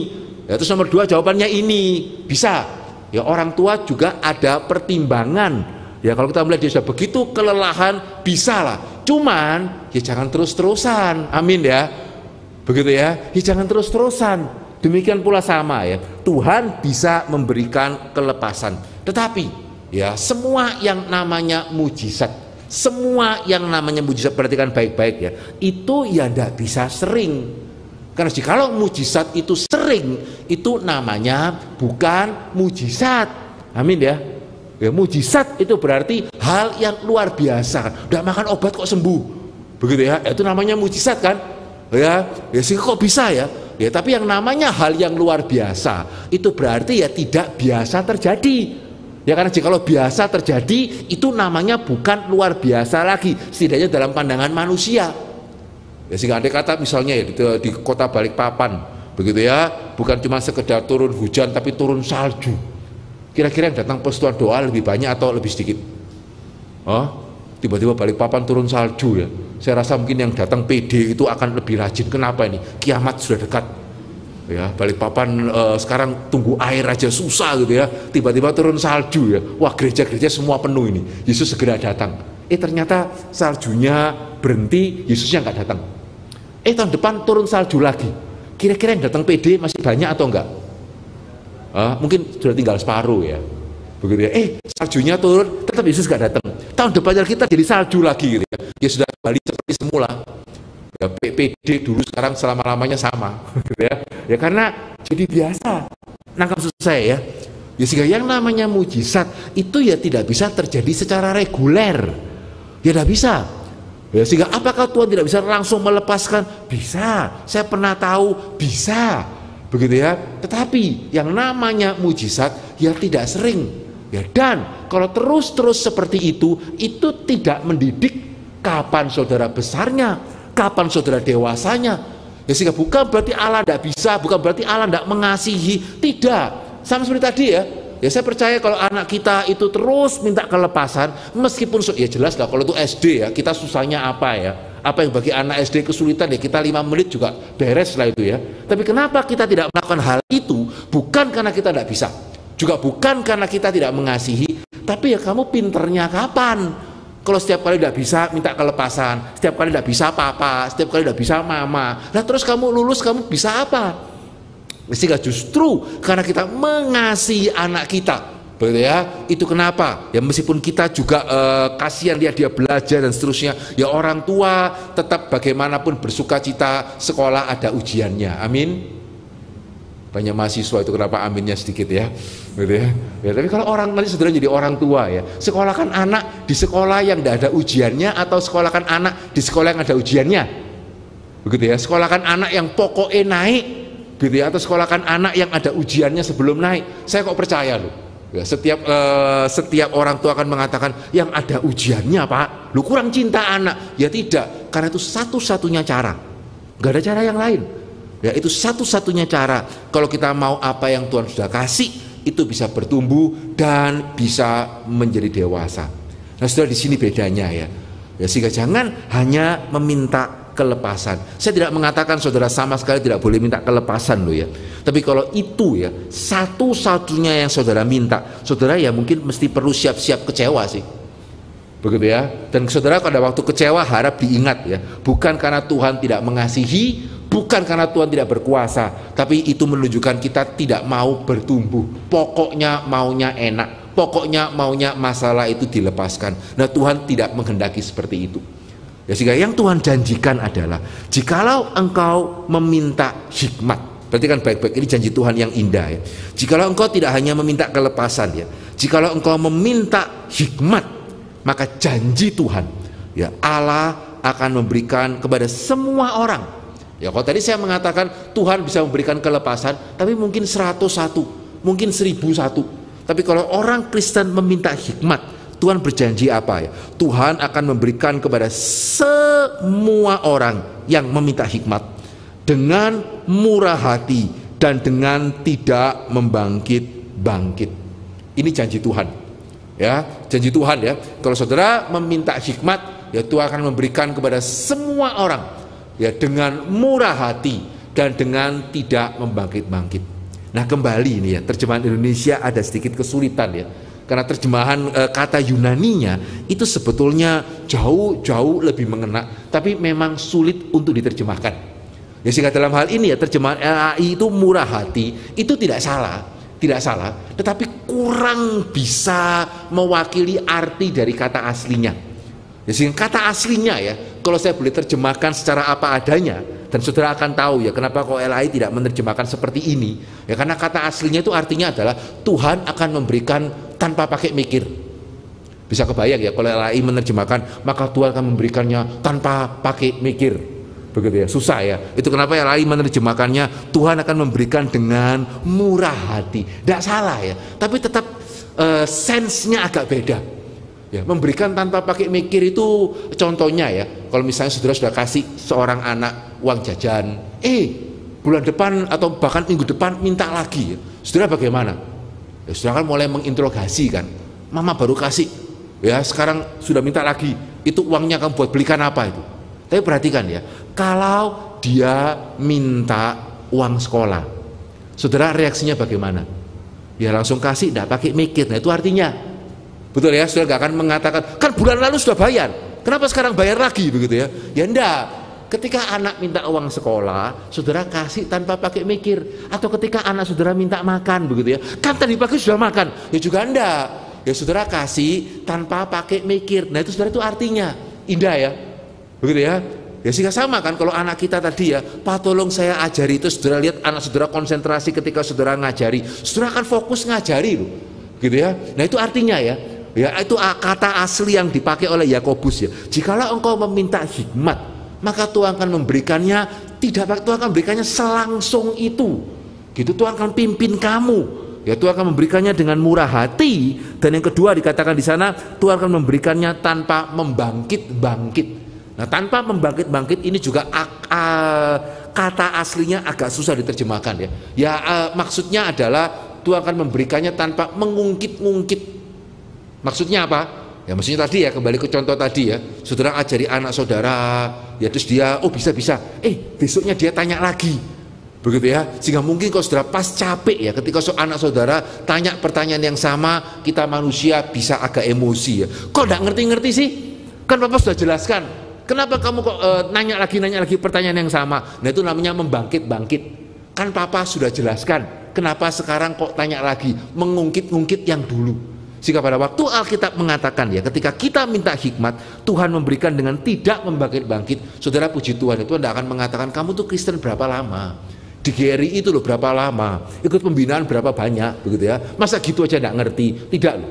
Ya, terus nomor 2 jawabannya ini bisa. Ya orang tua juga ada pertimbangan. Ya kalau kita melihat dia sudah begitu kelelahan, bisa lah. Cuman ya jangan terus-terusan. Amin ya. Begitu ya. Ya jangan terus-terusan. Demikian pula sama ya. Tuhan bisa memberikan kelepasan. Tetapi ya semua yang namanya mujizat, semua yang namanya mujizat, perhatikan baik-baik ya, itu ya tidak bisa sering. Karena jikalau mujizat itu sering, itu namanya bukan mujizat. Amin ya. Ya mujizat itu berarti hal yang luar biasa. Udah makan obat kok sembuh, begitu ya. Itu namanya mujizat kan? Ya sih kok bisa ya. Ya tapi yang namanya hal yang luar biasa itu berarti ya tidak biasa terjadi. Ya karena jikalau biasa terjadi itu namanya bukan luar biasa lagi, setidaknya dalam pandangan manusia. Ya sehingga andai kata misalnya ya di kota Balikpapan begitu ya, bukan cuma sekedar turun hujan tapi turun salju. Kira-kira yang datang persekutuan doa lebih banyak atau lebih sedikit? Oh, tiba-tiba Balikpapan turun salju ya. Saya rasa mungkin yang datang PD itu akan lebih rajin. Kenapa ini? Kiamat sudah dekat. Ya, Balikpapan sekarang tunggu air aja susah gitu ya. Tiba-tiba turun salju ya. Wah, gereja-gereja semua penuh ini. Yesus segera datang. Ternyata saljunya berhenti, Yesusnya nggak datang. Tahun depan turun salju lagi. Kira-kira yang datang PD masih banyak atau enggak? Mungkin sudah tinggal separuh ya. Begitu ya. Saljunya turun, tetap Yesus nggak datang. Tahun depannya kita jadi salju lagi gitu ya. Ya sudah kembali seperti semula. Ya, PD dulu sekarang selama-lamanya sama gitu ya. Ya karena jadi biasa. Nangkap susah ya. Ya sehingga yang namanya mujizat itu ya tidak bisa terjadi secara reguler. Ya tidak bisa. Ya sehingga apakah Tuhan tidak bisa langsung melepaskan? Bisa. Saya pernah tahu bisa. Begitu ya. Tetapi yang namanya mujizat ya tidak sering. Ya dan kalau terus-terus seperti itu tidak mendidik kapan saudara besarnya, kapan saudara dewasanya. Ya sehingga bukan berarti Allah tidak bisa, bukan berarti Allah tidak mengasihi, tidak. Sama seperti tadi ya. Ya saya percaya kalau anak kita itu terus minta kelepasan, meskipun ya jelas lah kalau itu SD ya, kita susahnya apa ya. Apa yang bagi anak SD kesulitan ya kita 5 menit juga beres lah itu ya. Tapi kenapa kita tidak melakukan hal itu? Bukan karena kita tidak bisa, juga bukan karena kita tidak mengasihi, tapi ya kamu pinternya kapan? Kalau setiap kali tidak bisa minta kelepasan, setiap kali tidak bisa papa, setiap kali tidak bisa mama, nah terus kamu lulus kamu bisa apa? Sehingga justru karena kita mengasihi anak kita, begitu ya, itu kenapa? Ya meskipun kita juga kasihan dia belajar dan seterusnya, ya orang tua tetap bagaimanapun bersuka cita sekolah ada ujiannya, amin. Banyak mahasiswa itu kenapa aminnya sedikit ya, gitu ya. Ya tapi kalau orang nanti saudara jadi orang tua ya, sekolahkan anak di sekolah yang tidak ada ujiannya atau sekolahkan anak di sekolah yang ada ujiannya, begitu ya. Sekolahkan anak yang pokoknya naik, gitu ya, atau sekolahkan anak yang ada ujiannya sebelum naik. Saya kok percaya loh. Ya, setiap orang tua akan mengatakan yang ada ujiannya pak, lu kurang cinta anak. Ya tidak, karena itu satu-satunya cara, nggak ada cara yang lain. Ya itu satu-satunya cara kalau kita mau apa yang Tuhan sudah kasih itu bisa bertumbuh dan bisa menjadi dewasa. Nah saudara di sini bedanya ya. Ya sehingga jangan hanya meminta kelepasan. Saya tidak mengatakan saudara sama sekali tidak boleh minta kelepasan loh ya. Tapi kalau itu ya satu-satunya yang saudara minta, saudara ya mungkin mesti perlu siap-siap kecewa sih. Begitu ya. Dan saudara pada waktu kecewa harap diingat ya, bukan karena Tuhan tidak mengasihi, bukan karena Tuhan tidak berkuasa, tapi itu menunjukkan kita tidak mau bertumbuh. Pokoknya maunya enak, pokoknya maunya masalah itu dilepaskan. Nah Tuhan tidak menghendaki seperti itu. Ya sehingga yang Tuhan janjikan adalah jikalau engkau meminta hikmat, berarti kan baik-baik, ini janji Tuhan yang indah ya. Jikalau engkau tidak hanya meminta kelepasan ya, jikalau engkau meminta hikmat, maka janji Tuhan ya Allah akan memberikan kepada semua orang. Ya kalau tadi saya mengatakan Tuhan bisa memberikan kelepasan, tapi mungkin 101, mungkin 1001. Tapi kalau orang Kristen meminta hikmat, Tuhan berjanji apa ya? Tuhan akan memberikan kepada semua orang yang meminta hikmat dengan murah hati dan dengan tidak membangkit-bangkit. Ini janji Tuhan. Ya, janji Tuhan ya. Kalau saudara meminta hikmat, ya Tuhan akan memberikan kepada semua orang ya dengan murah hati dan dengan tidak membangkit-bangkit. Nah kembali ini ya, terjemahan Indonesia ada sedikit kesulitan ya, karena terjemahan kata Yunaninya itu sebetulnya jauh lebih mengena, tapi memang sulit untuk diterjemahkan. Ya sehingga dalam hal ini ya terjemahan LAI itu murah hati itu tidak salah, tetapi kurang bisa mewakili arti dari kata aslinya. Ya, sehingga kata aslinya ya, kalau saya boleh terjemahkan secara apa adanya, dan saudara akan tahu ya kenapa kok LAI tidak menerjemahkan seperti ini. Ya karena kata aslinya itu artinya adalah Tuhan akan memberikan tanpa pakai mikir. Bisa kebayang ya kalau LAI menerjemahkan maka Tuhan akan memberikannya tanpa pakai mikir. Begitu ya, susah ya. Itu kenapa LAI menerjemahkannya Tuhan akan memberikan dengan murah hati. Tidak salah ya, tapi tetap sense-nya agak beda. Ya, memberikan tanpa pakai mikir itu contohnya ya, kalau misalnya saudara sudah kasih seorang anak uang jajan, bulan depan atau bahkan minggu depan minta lagi, ya. Saudara bagaimana? Ya, saudara kan mulai menginterogasi kan, mama baru kasih, ya sekarang sudah minta lagi, itu uangnya kamu buat belikan apa itu? Tapi perhatikan ya, kalau dia minta uang sekolah, saudara reaksinya bagaimana? Ya langsung kasih, tidak pakai mikir. Nah itu artinya, betul ya, saudara gak akan mengatakan, kan bulan lalu sudah bayar, kenapa sekarang bayar lagi, begitu ya? Ya enggak. Ketika anak minta uang sekolah, saudara kasih tanpa pakai mikir. Atau ketika anak saudara minta makan, begitu ya, kan tadi pagi sudah makan, ya juga enggak. Ya saudara kasih tanpa pakai mikir. Nah itu saudara, itu artinya indah ya, begitu ya. Ya sehingga sama kan kalau anak kita tadi ya, Pak tolong saya ajari, itu saudara lihat anak saudara konsentrasi ketika saudara ngajari, saudara akan fokus ngajari loh, gitu ya. Nah itu artinya ya, ya itu kata asli yang dipakai oleh Yakobus ya. Jikalau engkau meminta hikmat, maka Tuhan akan memberikannya, Tuhan akan memberikannya selangsung itu, gitu. Tuhan akan pimpin kamu, ya Tuhan akan memberikannya dengan murah hati. Dan yang kedua dikatakan di sana, Tuhan akan memberikannya tanpa membangkit-bangkit. Nah tanpa membangkit-bangkit ini juga kata aslinya agak susah diterjemahkan ya. Ya maksudnya adalah Tuhan akan memberikannya tanpa mengungkit-ungkit. Maksudnya apa? Ya maksudnya tadi ya, kembali ke contoh tadi ya, saudara ajari anak saudara, ya terus dia, oh bisa, besoknya dia tanya lagi, begitu ya. Sehingga mungkin kalau saudara pas capek ya, ketika anak saudara tanya pertanyaan yang sama, kita manusia bisa agak emosi ya. Kok tidak ngerti-ngerti sih? Kan Bapak sudah jelaskan, kenapa kamu kok nanya lagi pertanyaan yang sama? Nah itu namanya membangkit-bangkit. Kan Papa sudah jelaskan, kenapa sekarang kok tanya lagi, mengungkit-ungkit yang dulu. Jika pada waktu Alkitab mengatakan ya, ketika kita minta hikmat, Tuhan memberikan dengan tidak membangkit-bangkit. Saudara puji Tuhan, itu Anda akan mengatakan, kamu tuh Kristen berapa lama? Di GRI itu loh berapa lama? Ikut pembinaan berapa banyak? Begitu ya. Masa gitu aja tidak ngerti? Tidak loh.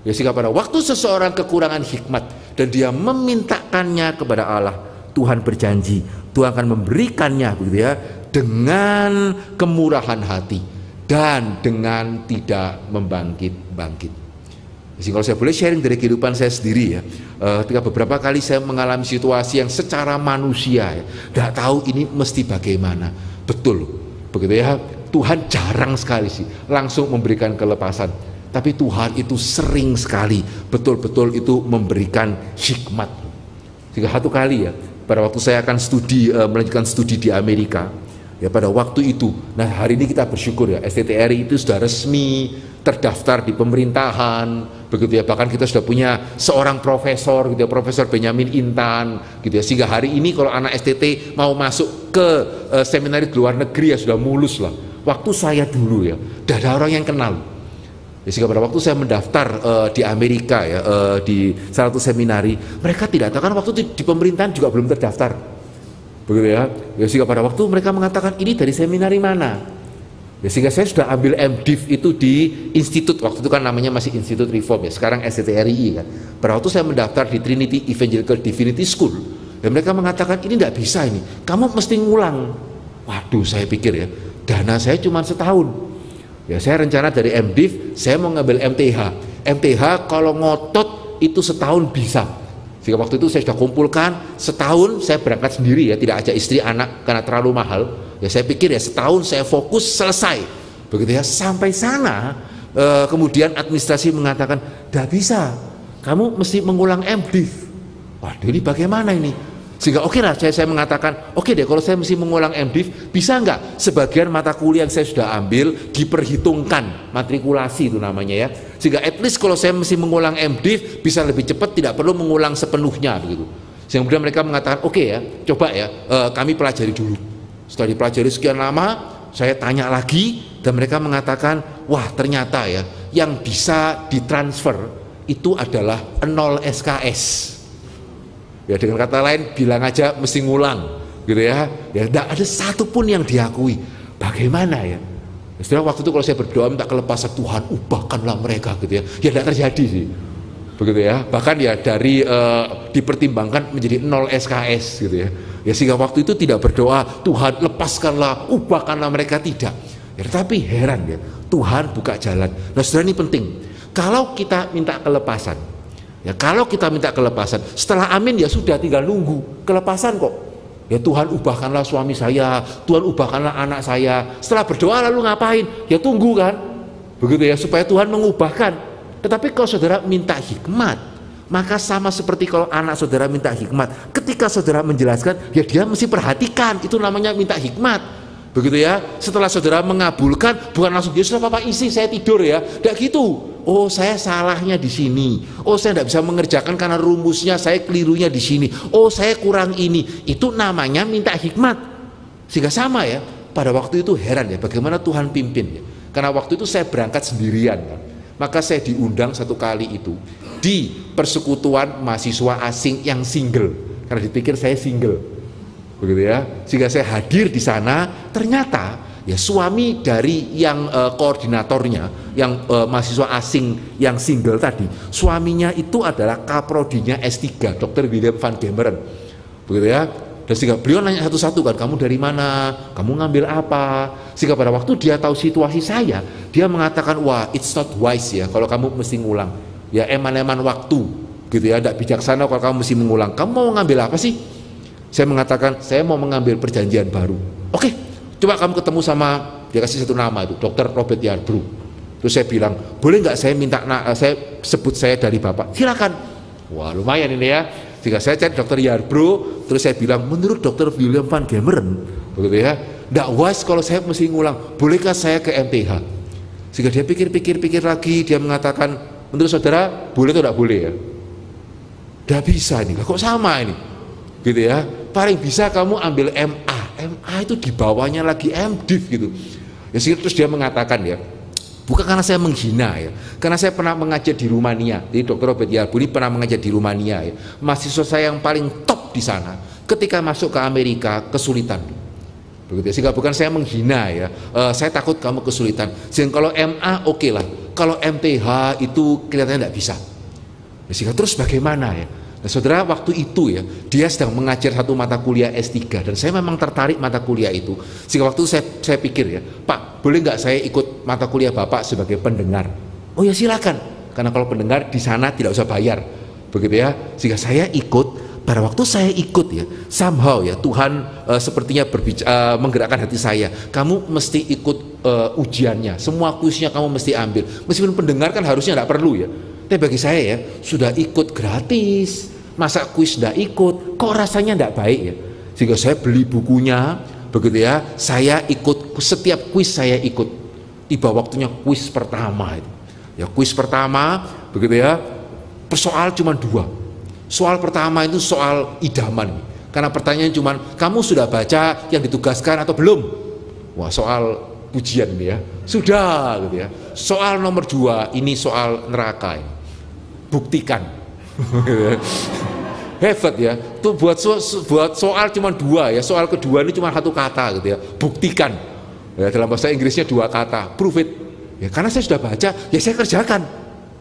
Ya jika pada waktu seseorang kekurangan hikmat dan dia memintakannya kepada Allah, Tuhan berjanji, Tuhan akan memberikannya, begitu ya, dengan kemurahan hati dan dengan tidak membangkit-bangkit. Jadi kalau saya boleh sharing dari kehidupan saya sendiri ya, ketika beberapa kali saya mengalami situasi yang secara manusia ya, tidak tahu ini mesti bagaimana, betul, begitu ya. Tuhan jarang sekali sih langsung memberikan kelepasan, tapi Tuhan itu sering sekali betul-betul itu memberikan hikmat. Sehingga satu kali ya, pada waktu saya akan melanjutkan studi di Amerika, ya pada waktu itu, nah hari ini kita bersyukur ya, STTRI itu sudah resmi terdaftar di pemerintahan, begitu ya. Bahkan kita sudah punya seorang profesor, gitu ya, Profesor Benyamin Intan, gitu ya. Sehingga hari ini kalau anak STT mau masuk ke seminari di luar negeri ya sudah mulus lah. Waktu saya dulu ya, tidak ada orang yang kenal. Ya, sehingga pada waktu saya mendaftar di Amerika ya, di salah satu seminari, mereka tidak tahu, kan waktu itu di pemerintahan juga belum terdaftar, begitu ya. Ya sehingga pada waktu mereka mengatakan ini dari seminari mana. Ya, sehingga saya sudah ambil MDiv itu di institut, waktu itu kan namanya masih Institut Reform ya, sekarang STTRI kan. Pada waktu saya mendaftar di Trinity Evangelical Divinity School, dan mereka mengatakan ini tidak bisa, ini kamu mesti ngulang. Waduh, saya pikir ya, dana saya cuma setahun. Ya saya rencana dari MDiv, saya mau ngambil MTH kalau ngotot itu setahun bisa. Sehingga waktu itu saya sudah kumpulkan setahun, saya berangkat sendiri ya, tidak ajak istri anak karena terlalu mahal. Ya saya pikir ya setahun saya fokus selesai, begitu ya. Sampai sana kemudian administrasi mengatakan tidak bisa, kamu mesti mengulang MDiv. Waduh, ini bagaimana ini? Sehingga oke lah, saya mengatakan oke deh, kalau saya mesti mengulang MDiv, bisa nggak sebagian mata kuliah yang saya sudah ambil diperhitungkan matrikulasi itu namanya ya. Sehingga at least kalau saya mesti mengulang MDiv bisa lebih cepat, tidak perlu mengulang sepenuhnya begitu. Sehingga kemudian mereka mengatakan oke ya, coba ya, kami pelajari dulu. Setelah dipelajari sekian lama, saya tanya lagi dan mereka mengatakan, wah ternyata ya yang bisa ditransfer itu adalah 0 SKS. Ya dengan kata lain, bilang aja mesti ngulang, gitu ya. Ya tidak ada satupun yang diakui. Bagaimana ya? Setelah waktu itu kalau saya berdoa minta kelepasan, Tuhan ubahkanlah mereka, gitu ya. Ya tidak terjadi sih, begitu ya. Bahkan ya dari dipertimbangkan menjadi 0 SKS, gitu ya. Ya sehingga waktu itu tidak berdoa Tuhan lepaskanlah, ubahkanlah mereka, tidak ya. Tapi heran ya, Tuhan buka jalan. Nah saudara, ini penting. Kalau kita minta kelepasan ya, kalau kita minta kelepasan setelah amin ya sudah, tinggal nunggu kelepasan kok. Ya Tuhan ubahkanlah suami saya, Tuhan ubahkanlah anak saya. Setelah berdoa lalu ngapain? Ya tunggu kan, begitu ya, supaya Tuhan mengubahkan. Tetapi kalau saudara minta hikmat, Maka sama seperti kalau anak saudara minta hikmat, ketika saudara menjelaskan, ya dia mesti perhatikan, itu namanya minta hikmat. Begitu ya. Setelah saudara mengabulkan, bukan langsung dia sudah papa isi saya tidur ya. Tidak gitu. Oh saya salahnya di sini. Oh saya tidak bisa mengerjakan karena rumusnya, saya kelirunya di sini. Oh saya kurang ini. Itu namanya minta hikmat. Sehingga sama ya. Pada waktu itu heran ya, bagaimana Tuhan pimpin ya. Karena waktu itu saya berangkat sendirian kan. Maka saya diundang satu kali itu di persekutuan mahasiswa asing yang single. Karena dipikir saya single. Begitu ya, sehingga saya hadir di sana, ternyata ya suami dari yang koordinatornya, yang mahasiswa asing yang single tadi, suaminya itu adalah kaprodinya S3, Dr. William van Gemeren, begitu ya. Dan sehingga beliau nanya satu-satu kan, kamu dari mana, kamu ngambil apa, sehingga pada waktu dia tahu situasi saya, dia mengatakan, wah it's not wise ya kalau kamu mesti ngulang, ya eman-eman waktu, gitu ya, tidak bijaksana kalau kamu mesti mengulang. Kamu mau ngambil apa sih? Saya mengatakan, saya mau mengambil perjanjian baru. Oke, coba kamu ketemu sama, dia kasih satu nama itu, Dr. Robert Yarbrough. Terus saya bilang, boleh nggak saya minta, saya sebut saya dari Bapak? Silakan. Wah lumayan ini ya. Jika saya cari Dr. Yarbrough, terus saya bilang, menurut Dr. William van Gemeren, begitu ya, nggak wise kalau saya mesti ngulang. Bolehkah saya ke MTH? Sehingga dia pikir lagi, dia mengatakan, menurut saudara, boleh atau tidak boleh ya? Nggak bisa ini, kok sama ini? Gitu ya, paling bisa kamu ambil MA itu di bawahnya lagi MDiv gitu ya. Terus dia mengatakan ya, bukan karena saya menghina ya, karena saya pernah mengajar di Rumania. Jadi Dr. Robert Yarbrough pernah mengajar di Rumania ya. Mahasiswa saya yang paling top di sana ketika masuk ke Amerika kesulitan begitu ya. Sehingga bukan saya menghina ya, saya takut kamu kesulitan. Sehingga kalau MA oke lah, kalau MTH itu kelihatannya tidak bisa ya. Sehingga terus bagaimana ya. Nah saudara, waktu itu ya, dia sedang mengajar satu mata kuliah S3 dan saya memang tertarik mata kuliah itu. Sehingga waktu saya pikir ya, Pak boleh nggak saya ikut mata kuliah Bapak sebagai pendengar? Oh ya silakan, karena kalau pendengar di sana tidak usah bayar, begitu ya. Sehingga saya ikut. Pada waktu saya ikut ya, somehow ya Tuhan sepertinya menggerakkan hati saya. Kamu mesti ikut ujiannya, semua kuisnya kamu mesti ambil. Meskipun pendengar kan harusnya tidak perlu ya. Tapi bagi saya ya, sudah ikut gratis, masa kuis tidak ikut, kok rasanya tidak baik ya. Sehingga saya beli bukunya, begitu ya, saya ikut, setiap kuis saya ikut. Tiba waktunya kuis pertama itu. Ya kuis pertama, begitu ya, persoal cuma 2. Soal pertama itu soal idaman. Karena pertanyaan cuma, kamu sudah baca yang ditugaskan atau belum? Wah soal pujian ya, sudah gitu ya. Soal nomor 2, ini soal neraka ini. Buktikan. Hebat ya, tuh buat soal cuma 2 ya, soal kedua ini cuma 1 kata gitu ya, buktikan ya, dalam bahasa Inggrisnya 2 kata, prove it ya, karena saya sudah baca ya saya kerjakan.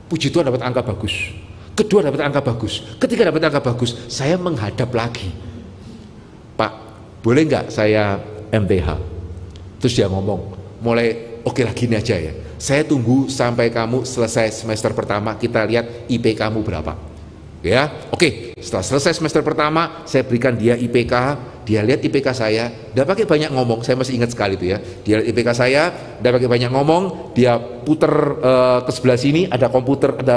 Puji Tuhan dapat angka bagus, kedua dapat angka bagus, ketiga dapat angka bagus, saya menghadap lagi, Pak boleh nggak saya MTH? Terus dia ngomong, mulai oke lah gini aja ya, saya tunggu sampai kamu selesai semester pertama, kita lihat IP kamu berapa ya. Oke, setelah selesai semester pertama saya berikan dia IPK, dia lihat IPK saya, dia pakai banyak ngomong, saya masih ingat sekali itu ya, dia lihat IPK saya, dia pakai banyak ngomong, dia puter ke sebelah sini ada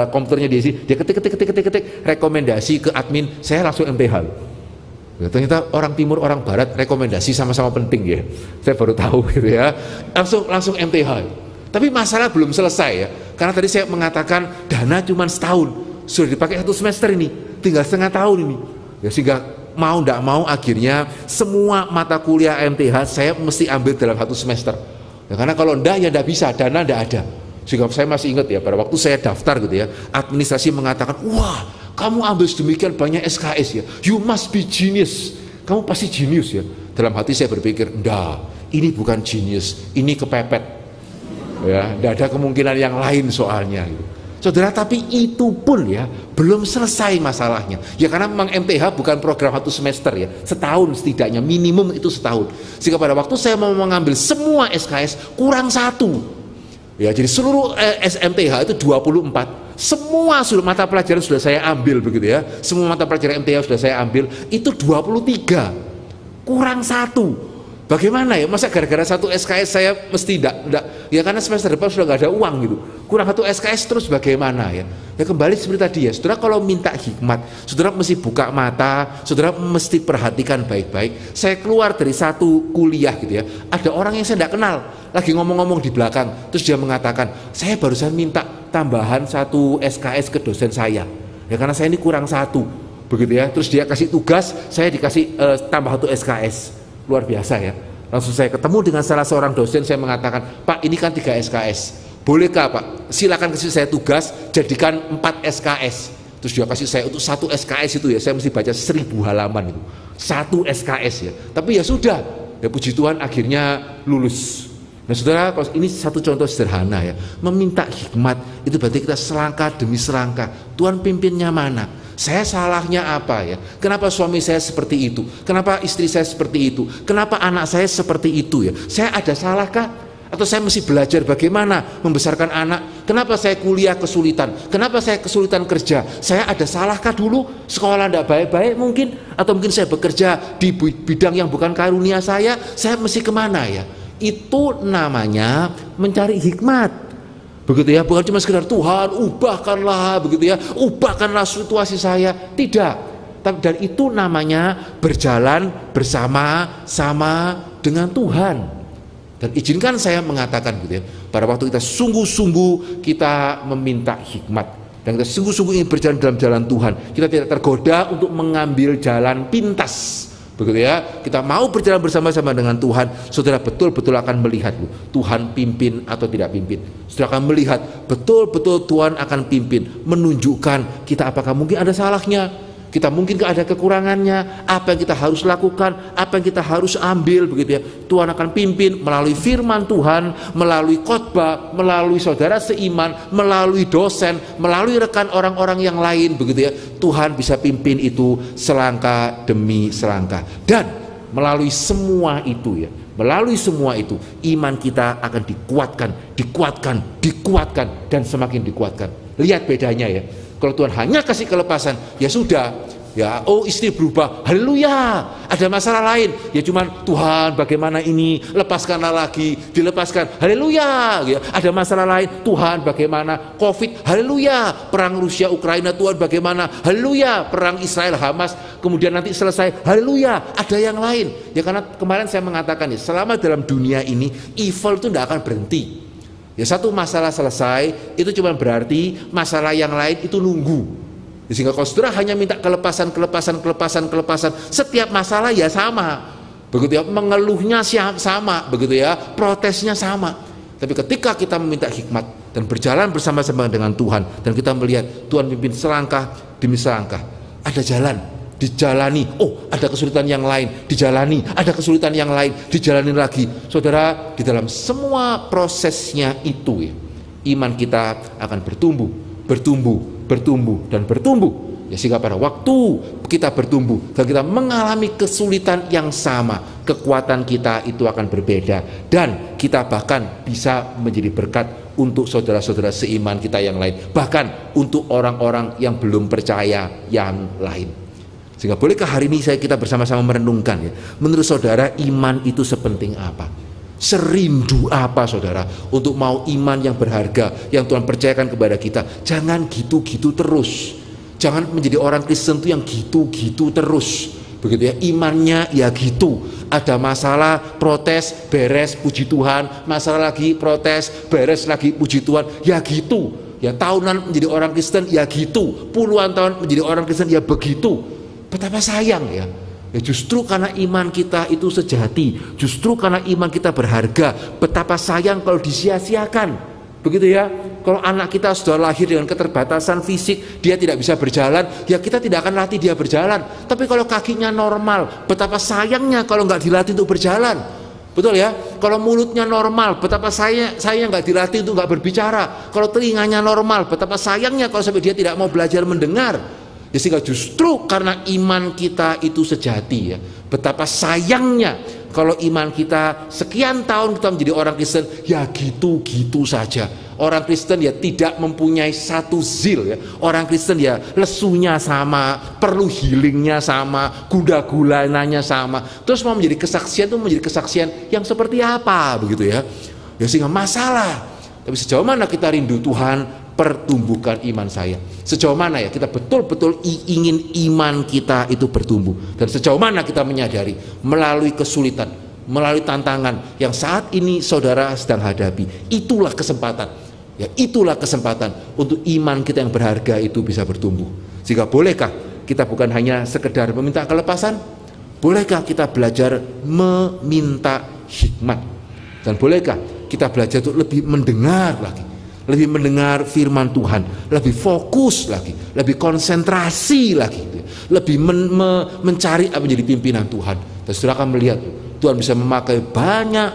komputernya di sini, dia ketik rekomendasi ke admin, saya langsung MTH. Ya, ternyata orang timur orang barat rekomendasi sama-sama penting ya, saya baru tahu gitu ya, langsung MTH. Tapi masalah belum selesai ya, karena tadi saya mengatakan dana cuma setahun, sudah dipakai 1 semester ini, tinggal setengah tahun ini ya. Sehingga mau tidak mau akhirnya semua mata kuliah MTH saya mesti ambil dalam 1 semester ya, karena kalau enggak ya tidak bisa, dana tidak ada. Sehingga saya masih ingat ya, pada waktu saya daftar gitu ya, administrasi mengatakan, wah kamu ambil sedemikian banyak SKS ya, you must be genius, kamu pasti jenius ya. Dalam hati saya berpikir, enggak, ini bukan genius, ini kepepet ya, tidak ada kemungkinan yang lain soalnya gitu. Saudara, tapi itu pun ya belum selesai masalahnya ya, karena memang MTH bukan program 1 semester ya, setahun setidaknya, minimum itu setahun. Sehingga pada waktu saya mau mengambil semua SKS kurang 1 ya, jadi seluruh SMTH itu 24, semua mata pelajaran sudah saya ambil begitu ya, semua mata pelajaran MTH sudah saya ambil, itu 23 kurang 1. Bagaimana ya? Masa gara-gara satu SKS saya mesti enggak ya, karena semester depan sudah nggak ada uang gitu. Kurang satu SKS terus bagaimana ya? Ya kembali seperti tadi ya, saudara kalau minta hikmat, saudara mesti buka mata, saudara mesti perhatikan baik-baik. Saya keluar dari satu kuliah gitu ya, ada orang yang saya tidak kenal lagi ngomong-ngomong di belakang, terus dia mengatakan, saya barusan minta tambahan satu SKS ke dosen saya, ya karena saya ini kurang satu, begitu ya. Terus dia kasih tugas, saya dikasih tambah satu SKS. Luar biasa ya. Langsung saya ketemu dengan salah seorang dosen, saya mengatakan, Pak ini kan 3 SKS, bolehkah Pak silakan kasih saya tugas jadikan 4 SKS. Terus dia kasih saya untuk 1 SKS itu ya, saya mesti baca 1000 halaman itu, 1 SKS ya. Tapi ya sudah, ya puji Tuhan akhirnya lulus. Nah saudara, ini satu contoh sederhana ya. Meminta hikmat itu berarti kita selangkah demi selangkah. Tuhan pimpinnya mana? Saya salahnya apa ya? Kenapa suami saya seperti itu? Kenapa istri saya seperti itu? Kenapa anak saya seperti itu ya? Saya ada salahkah? Atau saya mesti belajar bagaimana membesarkan anak? Kenapa saya kuliah kesulitan? Kenapa saya kesulitan kerja? Saya ada salahkah dulu? Sekolah tidak baik-baik mungkin? Atau mungkin saya bekerja di bidang yang bukan karunia saya mesti kemana ya? Itu namanya mencari hikmat. Begitu ya, bukan cuma sekedar Tuhan ubahkanlah, begitu ya, ubahkanlah situasi saya, tidak. Tapi dan itu namanya berjalan bersama-sama dengan Tuhan. Dan izinkan saya mengatakan gitu ya, pada waktu kita sungguh-sungguh kita meminta hikmat dan kita sungguh-sungguh ingin berjalan dalam jalan Tuhan, kita tidak tergoda untuk mengambil jalan pintas. Begitu ya, kita mau berjalan bersama-sama dengan Tuhan, saudara betul-betul akan melihat Tuhan pimpin atau tidak pimpin. Saudara akan melihat betul-betul Tuhan akan pimpin, menunjukkan kita apakah mungkin ada salahnya, kita mungkin ada kekurangannya, apa yang kita harus lakukan, apa yang kita harus ambil, begitu ya. Tuhan akan pimpin melalui firman Tuhan, melalui khotbah, melalui saudara seiman, melalui dosen, melalui rekan orang-orang yang lain, begitu ya. Tuhan bisa pimpin itu selangkah demi selangkah. Dan melalui semua itu ya, melalui semua itu iman kita akan dikuatkan dan semakin dikuatkan. Lihat bedanya ya. Kalau Tuhan hanya kasih kelepasan, ya sudah, ya oh istri berubah, haleluya. Ada masalah lain, ya cuman Tuhan bagaimana ini, lepaskanlah lagi, dilepaskan, haleluya. Ya, ada masalah lain, Tuhan bagaimana COVID, haleluya. Perang Rusia Ukraina, Tuhan bagaimana, haleluya. Perang Israel Hamas, kemudian nanti selesai, haleluya. Ada yang lain, ya karena kemarin saya mengatakan ya, selama dalam dunia ini evil itu tidak akan berhenti. Ya satu masalah selesai itu cuma berarti masalah yang lain itu nunggu. Sehingga kalau saudara hanya minta kelepasan, setiap masalah ya sama, begitu ya, mengeluhnya sama, begitu ya, protesnya sama. Tapi ketika kita meminta hikmat dan berjalan bersama-sama dengan Tuhan, dan kita melihat Tuhan pimpin selangkah demi selangkah, ada jalan, dijalani, oh ada kesulitan yang lain, dijalani, ada kesulitan yang lain, dijalani lagi. Saudara, di dalam semua prosesnya itu ya, iman kita akan bertumbuh dan bertumbuh. Ya sehingga pada waktu kita bertumbuh dan kita mengalami kesulitan yang sama, kekuatan kita itu akan berbeda dan kita bahkan bisa menjadi berkat untuk saudara-saudara seiman kita yang lain, bahkan untuk orang-orang yang belum percaya yang lain. Sehingga bolehkah hari ini kita bersama-sama merenungkan ya, menurut saudara iman itu sepenting apa? Serindu apa saudara untuk mau iman yang berharga yang Tuhan percayakan kepada kita? Jangan gitu-gitu terus. Jangan menjadi orang Kristen itu yang gitu-gitu terus. Begitu ya, imannya ya gitu. Ada masalah, protes, beres, puji Tuhan. Masalah lagi, protes, beres lagi, puji Tuhan. Ya gitu. Ya tahunan menjadi orang Kristen ya gitu. Puluhan tahun menjadi orang Kristen ya begitu. Betapa sayang ya. Ya justru karena iman kita itu sejati, justru karena iman kita berharga, betapa sayang kalau disia-siakan. Begitu ya. Kalau anak kita sudah lahir dengan keterbatasan fisik, dia tidak bisa berjalan, ya kita tidak akan latih dia berjalan. Tapi kalau kakinya normal, betapa sayangnya kalau nggak dilatih untuk berjalan. Betul ya. Kalau mulutnya normal, betapa saya nggak dilatih untuk nggak berbicara. Kalau telinganya normal, betapa sayangnya kalau sampai dia tidak mau belajar mendengar. Ya, sehingga justru karena iman kita itu sejati ya, betapa sayangnya kalau iman kita sekian tahun kita menjadi orang Kristen ya gitu-gitu saja. Orang Kristen ya tidak mempunyai satu zeal ya. Orang Kristen ya lesunya sama, perlu healingnya sama, gulananya sama. Terus mau menjadi kesaksian itu menjadi kesaksian yang seperti apa begitu ya? Ya sehingga masalah. Tapi sejauh mana kita rindu Tuhan, pertumbuhkan iman saya. Sejauh mana ya kita betul-betul ingin iman kita itu bertumbuh. Dan sejauh mana kita menyadari melalui kesulitan, melalui tantangan yang saat ini saudara sedang hadapi, itulah kesempatan. Ya, itulah kesempatan untuk iman kita yang berharga itu bisa bertumbuh. Sehingga bolehkah kita bukan hanya sekedar meminta kelepasan, bolehkah kita belajar meminta hikmat, dan bolehkah kita belajar untuk lebih mendengar lagi, lebih mendengar firman Tuhan, lebih fokus lagi, lebih konsentrasi lagi, lebih mencari apa menjadi pimpinan Tuhan. Dan saudara akan melihat Tuhan bisa memakai banyak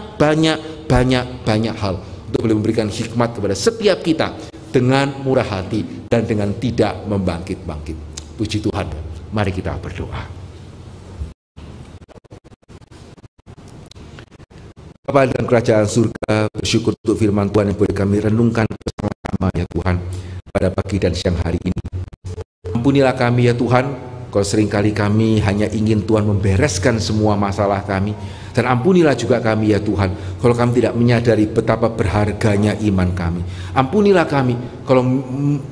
hal untuk boleh memberikan hikmat kepada setiap kita dengan murah hati dan dengan tidak membangkit-bangkit. Puji Tuhan. Mari kita berdoa. Bapa dalam kerajaan surga, bersyukur untuk firman Tuhan yang boleh kami renungkan bersama-sama ya Tuhan pada pagi dan siang hari ini. Ampunilah kami ya Tuhan, kalau seringkali kami hanya ingin Tuhan membereskan semua masalah kami. Dan ampunilah juga kami ya Tuhan, kalau kami tidak menyadari betapa berharganya iman kami. Ampunilah kami kalau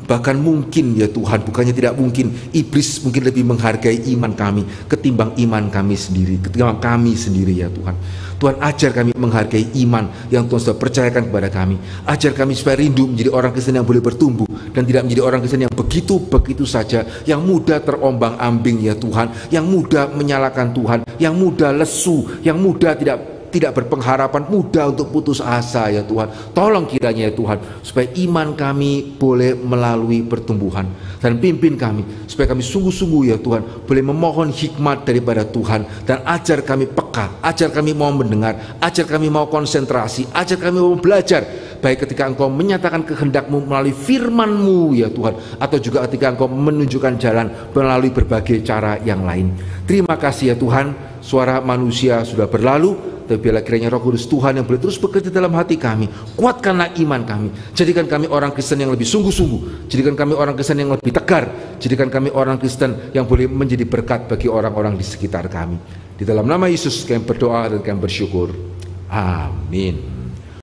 bahkan mungkin ya Tuhan, bukannya tidak mungkin, iblis mungkin lebih menghargai iman kami ketimbang iman kami sendiri, ketimbang kami sendiri ya Tuhan. Tuhan ajar kami menghargai iman yang Tuhan sudah percayakan kepada kami. Ajar kami supaya rindu menjadi orang Kristen yang boleh bertumbuh dan tidak menjadi orang Kristen yang begitu saja, yang mudah terombang ambing ya Tuhan, yang mudah menyalahkan Tuhan, yang mudah lesu, yang mudah tidak berpengharapan, mudah untuk putus asa ya Tuhan. Tolong kiranya ya Tuhan, supaya iman kami boleh melalui pertumbuhan, dan pimpin kami supaya kami sungguh-sungguh ya Tuhan boleh memohon hikmat daripada Tuhan, dan ajar kami peka, ajar kami mau mendengar, ajar kami mau konsentrasi, ajar kami mau belajar, baik ketika Engkau menyatakan kehendak-Mu melalui firman-Mu ya Tuhan, atau juga ketika Engkau menunjukkan jalan melalui berbagai cara yang lain. Terima kasih ya Tuhan, suara manusia sudah berlalu, tapi biarlah kiranya Roh Kudus Tuhan yang boleh terus bekerja dalam hati kami. Kuatkanlah iman kami, jadikan kami orang Kristen yang lebih sungguh-sungguh, jadikan kami orang Kristen yang lebih tegar, jadikan kami orang Kristen yang boleh menjadi berkat bagi orang-orang di sekitar kami. Di dalam nama Yesus kami berdoa dan kami bersyukur. Amin.